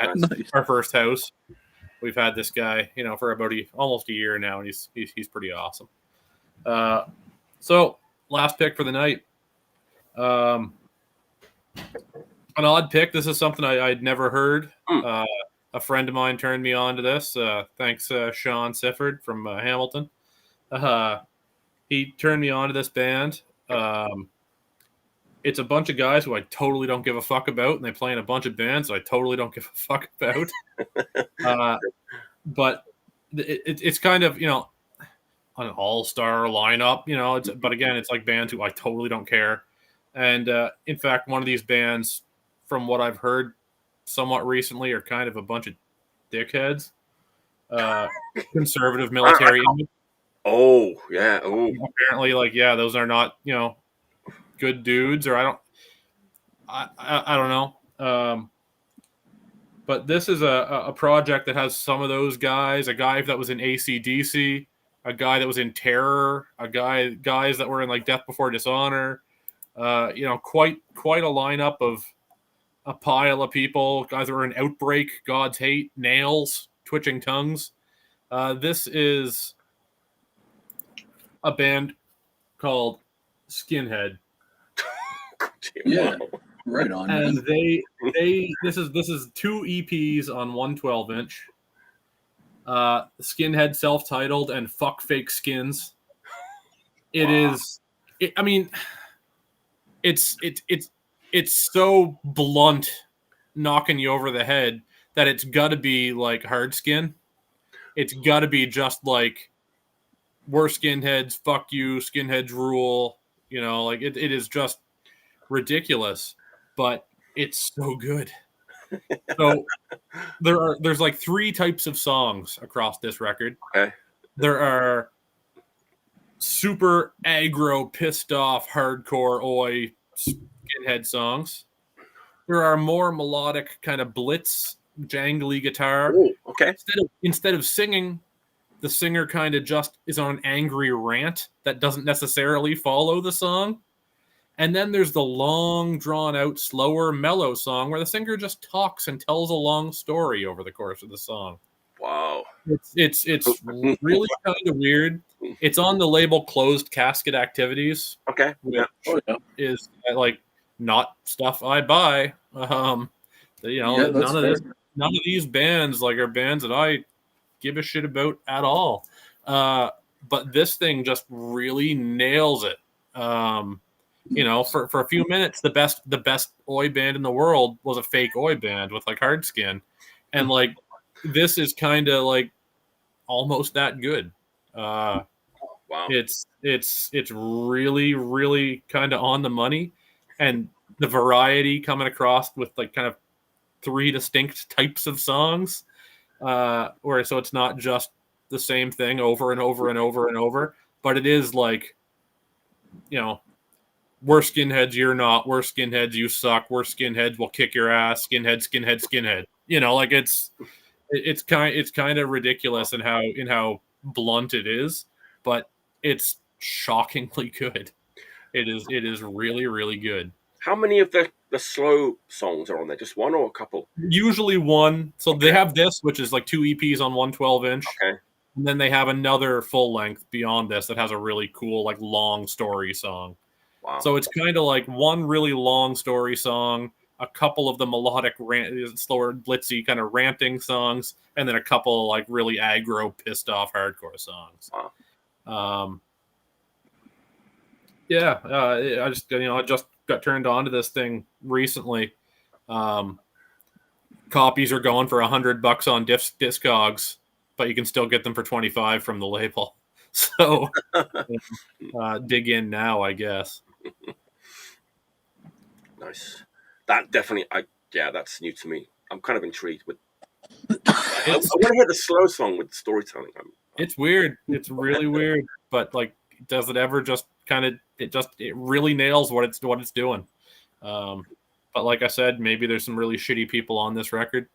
at our first house, we've had this guy, for about almost a year now, and he's pretty awesome. So last pick for the night. An odd pick. This is something I'd never heard. A friend of mine turned me on to this. Thanks, Sean Sifford from Hamilton. He turned me on to this band. It's a bunch of guys who I totally don't give a fuck about, and they play in a bunch of bands that I totally don't give a fuck about. But it's kind of, an all-star lineup, but again, it's like bands who I totally don't care. And in fact, one of these bands, from what I've heard somewhat recently, are kind of a bunch of dickheads. Conservative military. Oh, yeah. Oh. Apparently, those are not, good dudes, or I don't know. But this is a project that has some of those guys, a guy that was in AC/DC, a guy that was in Terror, guys that were in like Death Before Dishonor, quite a lineup of a pile of people, guys that were in Outbreak, God's Hate, Nails, Twitching Tongues. This is a band called Skinhead. Yeah, right on. And this is 2 EPs on 1 12-inch. Skinhead self-titled and Fuck Fake Skins. It's so blunt, knocking you over the head, that it's got to be like Hard Skin. It's got to be just like, we're skinheads, fuck you, skinheads rule, You know, like it is just ridiculous, but it's so good. So there's like 3 types of songs across this record. Okay. There are super aggro, pissed off, hardcore, oi, skinhead songs. There are more melodic, kind of blitz, jangly guitar. Oh, okay. Instead of singing, the singer kind of just is on an angry rant that doesn't necessarily follow the song. And then there's the long, drawn-out, slower, mellow song where the singer just talks and tells a long story over the course of the song. Wow. It's really kind of weird. It's on the label Closed Casket Activities. Okay. Which is like not stuff I buy. None of these bands like are bands that I give a shit about at all. But this thing just really nails it. For a few minutes, the best oi band in the world was a fake oi band with like hard skin, and like this is kind of like almost that good. Wow. It's really, really kind of on the money, and the variety coming across with like kind of 3 distinct types of songs, so it's not just the same thing over and over and over and over, but it is like, we're skinheads, you're not. We're skinheads, you suck. We're skinheads, we'll kick your ass. Skinhead, skinhead, skinhead. Like it's kind of ridiculous in how blunt it is, but it's shockingly good. It is really, really good. How many of the slow songs are on there? Just one or a couple? Usually one. So they have this, which is like 2 EPs on 1 12-inch. Okay. And then they have another full length beyond this that has a really cool, like, long story song. Wow. So it's kind of like one really long story song, a couple of the melodic, slower, blitzy kind of ranting songs, and then a couple like really aggro, pissed off, hardcore songs. Wow. I just got turned on to this thing recently. Copies are going for $100 on Discogs, but you can still get them for $25 from the label. So dig in now, I guess. Nice. That definitely, that's new to me. I'm kind of intrigued with. I want to hear the slow song with the storytelling. It's weird. It's really weird, but like, does it ever just kind of? It really nails what it's doing. But like I said, maybe there's some really shitty people on this record.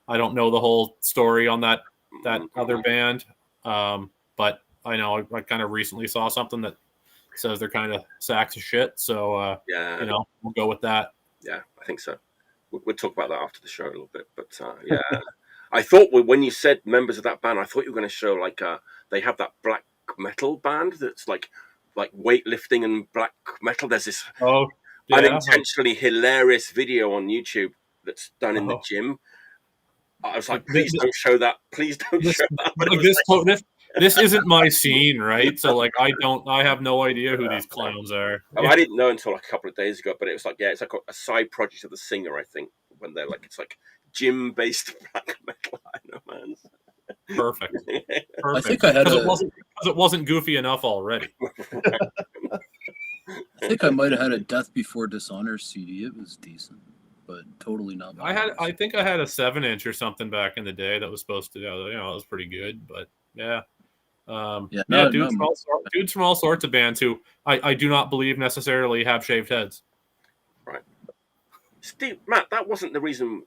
I don't know the whole story on that other band, but I know I kind of recently saw something that says they're kind of sacks of shit. So we'll go with that. Yeah, I think so. We'll talk about that after the show a little bit. But I thought when you said members of that band, I thought you were going to show like they have that black metal band that's like weightlifting and black metal. There's this unintentionally hilarious video on YouTube that's done in the gym. I was like, please don't show that. Please don't show that. But this isn't my scene, right? So like, I have no idea who these clowns are. I didn't know until like a couple of days ago, but it was like, it's like a side project of the singer, I think, when they're like, it's like gym-based black metal. I know, man. Perfect. I think I had because it wasn't goofy enough already. I think I might have had a Death Before Dishonor CD. It was decent, but totally not. I think I had a 7-inch or something back in the day that was supposed to, it was pretty good, but yeah. Dudes from all sorts of bands who I do not believe necessarily have shaved heads. Right. Matt, that wasn't the reason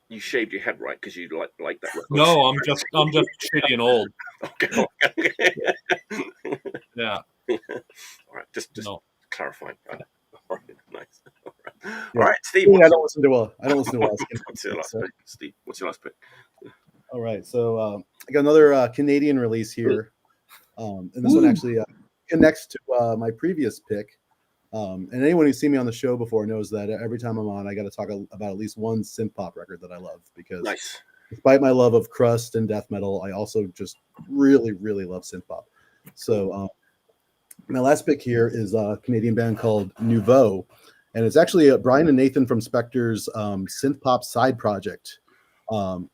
you shaved your head, right? Because you like that record. No, I'm just shitty and old. Okay. Yeah. All right. Just clarifying. All right. Nice. All Yeah. right, Steve. I don't listen to us. What's your last pick, Steve? What's your last pick? All right, so I got another Canadian release here, and this one actually connects to my previous pick. And anyone who's seen me on the show before knows that every time I'm on, I got to talk about at least one synth-pop record that I love, because despite my love of crust and death metal, I also just really, really love synth-pop. So my last pick here is a Canadian band called Nouveau, and it's actually Brian and Nathan from Spectre's synth-pop side project.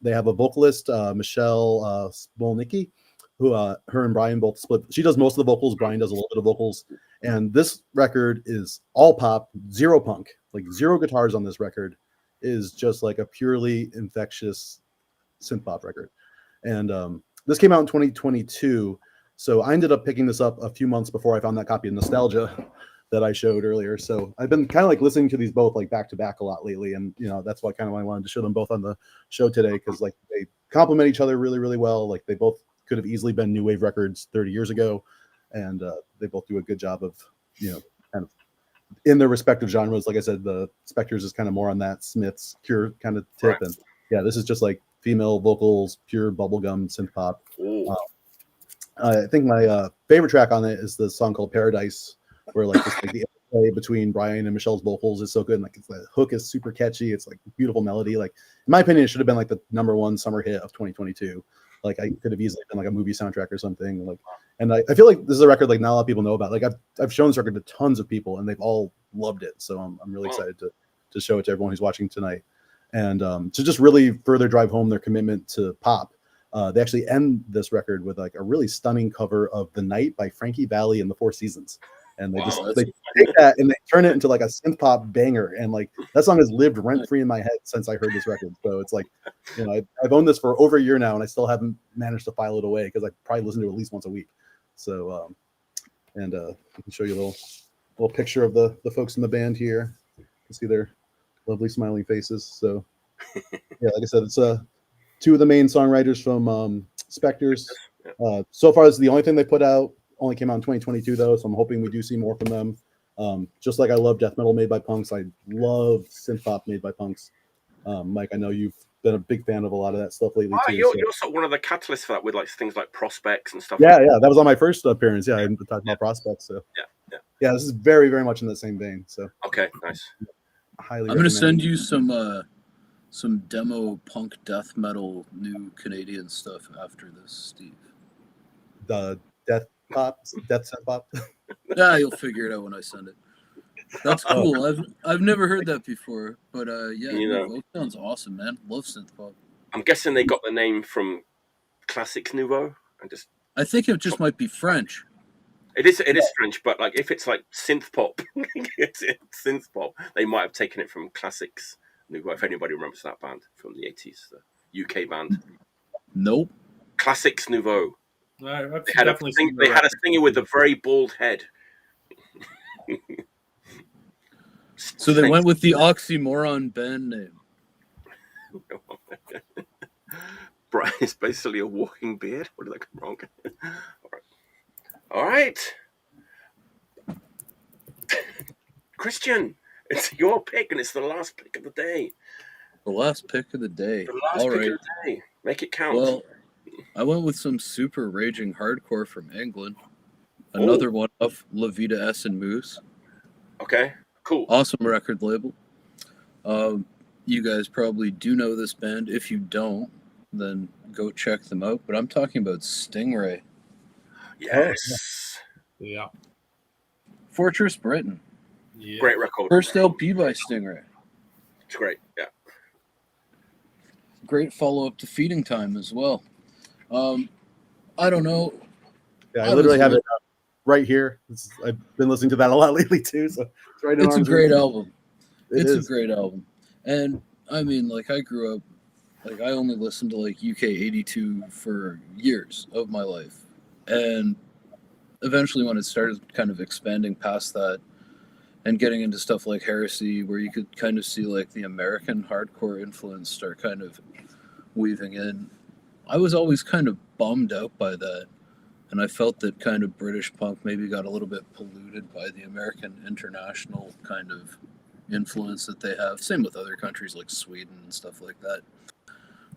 They have a vocalist, Michelle Smolnicki, who her and Brian both split. She does most of the vocals. Brian does a little bit of vocals. And this record is all pop, zero punk, like zero guitars on this record. Is just like a purely infectious synth pop record. And this came out in 2022. So I ended up picking this up a few months before I found that copy of Nostalgia that I showed earlier. So I've been kind of like listening to these both like back to back a lot lately. And, you know, that's why kind of I wanted to show them both on the show today, because like they complement each other really, really well. Like they both could have easily been new wave records 30 years ago. And they both do a good job of, you know, kind of in their respective genres. Like I said, the Spectres is kind of more on that Smith's Cure kind of tip. Right. And yeah, this is just like female vocals, pure bubblegum synth pop. I think my favorite track on it is the song called Paradise, where like just like the interplay between Brian and Michelle's vocals is so good. And like the hook is super catchy. It's like beautiful melody. Like in my opinion, it should have been like the #1 summer hit of 2022. Like I could have easily been like a movie soundtrack or something. Like, and I feel like this is a record like not a lot of people know about. Like I've shown this record to tons of people and they've all loved it. So I'm really excited to show it to everyone who's watching tonight. And to just really further drive home their commitment to pop, they actually end this record with like a really stunning cover of "The Night" by Frankie Valli and the Four Seasons. And they they take that and they turn it into like a synth pop banger. And like that song has lived rent free in my head since I heard this record. So it's like, you know, I've owned this for over a year now and I still haven't managed to file it away because I probably listen to it at least once a week. So, I can show you a little picture of the folks in the band here. You can see their lovely smiling faces. So yeah, like I said, it's two of the main songwriters from Spectres. So far, it's the only thing they put out. Only came out in 2022 though, so I'm hoping we do see more from them. Just like I love death metal made by punks, I love synth pop made by punks. Mike, I know you've been a big fan of a lot of that stuff lately too. You're sort of one of the catalysts for that with like things like Prospects and stuff. Yeah, that was on my first appearance. Yeah, I talked about Prospects. So yeah, this is very, very much in the same vein. So okay, nice. Highly. I'm gonna send you some demo punk death metal new Canadian stuff after this, Steve. The death synth pop. Yeah, you'll figure it out when I send it. That's cool. I've never heard that before, but yeah, Nouveau sounds awesome, man. Love synth pop. I'm guessing they got the name from Classics Nouveau. I think it just might be French. It is French, but like if it's like synth pop, it's synth pop. They might have taken it from Classics Nouveau. If anybody remembers that band from the 80s, the UK band. Nope. Classics Nouveau. No, they had a singer with a very bald head. So they went with the oxymoron band name. Brian is basically a walking beard. What did I go wrong? All right. Christian, it's your pick, and it's the last pick of the day. The last pick of the day. The last pick of the day. Make it count. Well, I went with some super raging hardcore from England. Another one of La Vida S and Moose. Okay, cool. Awesome record label. You guys probably do know this band. If you don't, then go check them out. But I'm talking about Stingray. Yes. Yeah. Fortress Britain. Yeah. Great record. First LP by Stingray. It's great, yeah. Great follow-up to Feeding Time as well. I don't know. Yeah, I literally have it right here. I've been listening to that a lot lately too. So it's right. It's a great album. It's a great album, and I mean, like I grew up, like I only listened to like UK 82 for years of my life, and eventually when it started kind of expanding past that, and getting into stuff like Heresy, where you could kind of see like the American hardcore influence start kind of weaving in. I was always kind of bummed out by that, and I felt that kind of British punk maybe got a little bit polluted by the American international kind of influence that they have. Same with other countries like Sweden and stuff like that,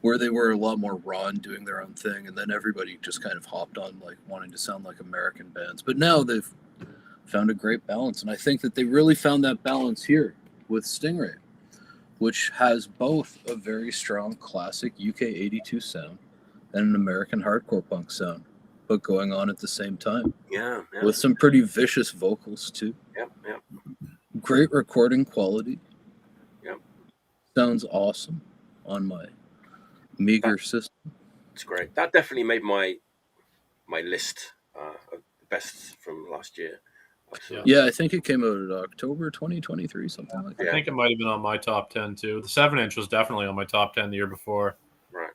where they were a lot more raw and doing their own thing, and then everybody just kind of hopped on like wanting to sound like American bands. But now they've found a great balance, and I think that they really found that balance here with Stingray, which has both a very strong classic UK 82 sound and an American hardcore punk sound, but going on at the same time. Yeah. With some pretty vicious vocals too. Yep. Great recording quality. Yep. Sounds awesome on my meager system. It's great. That definitely made my list of the best from last year. Yeah, I think it came out in October 2023, something like that. I think it might have been on my top 10 too. The 7-inch was definitely on my top 10 the year before. Right.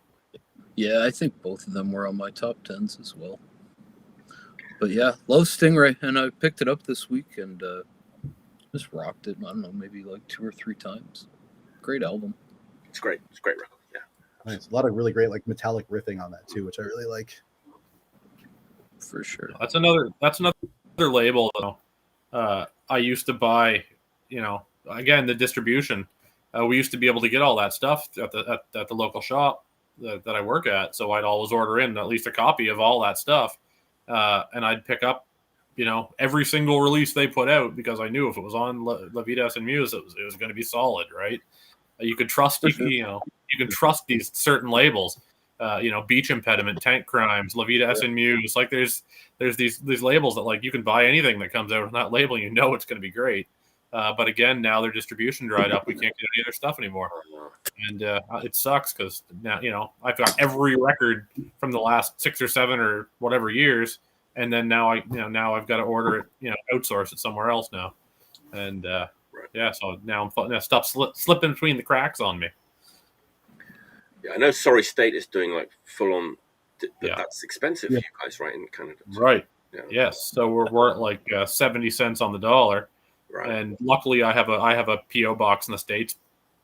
Yeah, I think both of them were on my top 10s as well. But yeah, love Stingray, and I picked it up this week and just rocked it. I don't know, maybe like 2 or 3 times. Great album. It's great. It's a great record. Yeah. Nice. A lot of really great like metallic riffing on that too, which I really like. For sure. That's another label though. I used to buy, again, the distribution. We used to be able to get all that stuff at the local shop that I work at. So I'd always order in at least a copy of all that stuff. And I'd pick up, every single release they put out because I knew if it was on La Vida Sin Muse, it was going to be solid, right? You could trust, you can trust these certain labels. Beach Impediment, Tank Crimes, La Vida Sin Muse. Like there's these labels that like you can buy anything that comes out on that label. It's going to be great. But again, now their distribution dried up. We can't get any of their stuff anymore, and it sucks because now I've got every record from the last 6 or 7 or whatever years, and then now I've got to order it, outsource it somewhere else now, and so now I'm stuff slipping between the cracks on me. Yeah, I know Sorry State is doing like full on. That's expensive for you guys, right, in Canada? Right. Yeah. Yes. So we're at like 70 cents on the dollar. Right. And luckily I have a PO box in the States,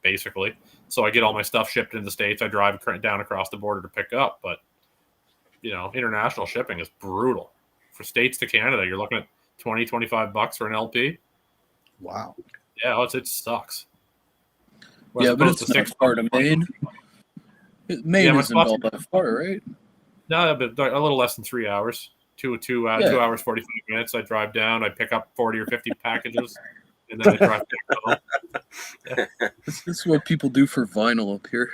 basically. So I get all my stuff shipped in the States. I drive down across the border to pick up. But, international shipping is brutal. For States to Canada, you're looking at $20-$25 for an LP. Wow. Yeah, it sucks. But it's not far to Maine. Maine isn't all that far, right? No, but a little less than 3 hours. 2 hours 45 minutes. I drive down. I pick up 40 or 50 packages, and then I drive back home. Yeah. This is what people do for vinyl up here.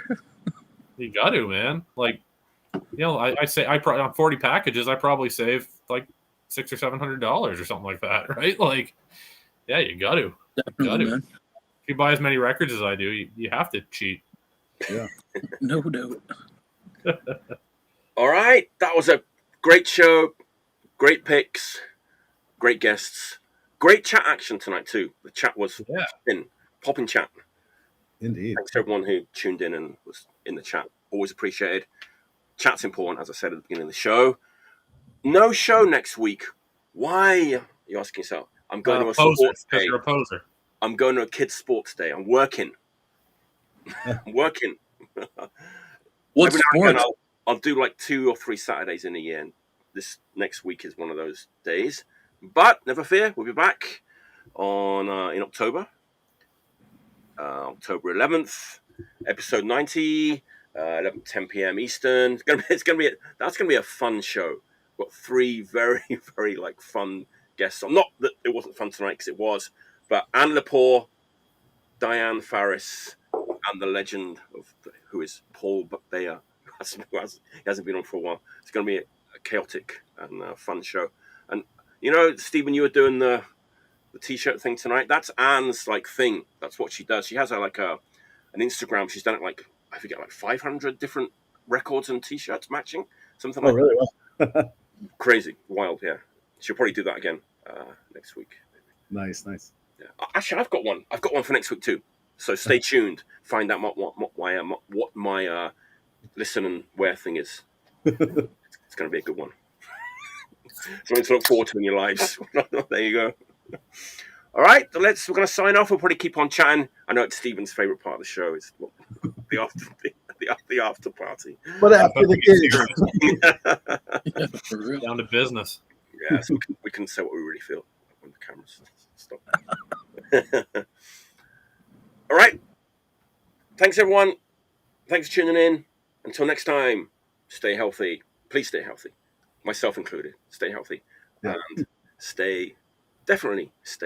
You got to, man. Like, I say on 40 packages, I probably save like $600 or $700 or something like that, right? Like, yeah, you got to. Definitely, man. If you buy as many records as I do, you have to cheat. Yeah, no doubt. All right, that was a great show. Great picks, great guests, great chat action tonight too. The chat was popping chat. Indeed. Thanks to everyone who tuned in and was in the chat. Always appreciated. Chat's important, as I said at the beginning of the show. No show next week. Why? You're asking yourself. I'm going to a sports day. You're a poser. I'm going to a kids' sports day. I'm working. I'm working. What sport? I'll do like 2 or 3 Saturdays in a year. And this next week is one of those days. But never fear, we'll be back on in October. October 11th, episode 90, 10 p.m. Eastern. That's gonna be a fun show. We've got 3 very, very like fun guests on. Not that it wasn't fun tonight, because it was, but Anne Lepore, Diane Farris, and the legend who is Paul Bayer, who hasn't been on for a while. It's going to be a chaotic and fun show. And Stephen, you were doing the t-shirt thing tonight. That's Anne's like thing. That's what she does. She has an Instagram. She's done it like, I forget, like 500 different records and t-shirts matching, something like really? that. Crazy, wild. Yeah, she'll probably do that again next week. Nice. Yeah. Actually, I've got one for next week too. So stay tuned. Find out what my listen and wear thing is. It's going to be a good one. Something to look forward to in your lives. There you go. All right, we're going to sign off. We'll probably keep on chatting. I know it's Stephen's favorite part of the show is the after party. But after the gig, For real. Down to business. Yeah, so we can say what we really feel when the cameras stop. All right. Thanks, everyone. Thanks for tuning in. Until next time, stay healthy. Please stay healthy. Myself included. Stay healthy. Yeah. And definitely stay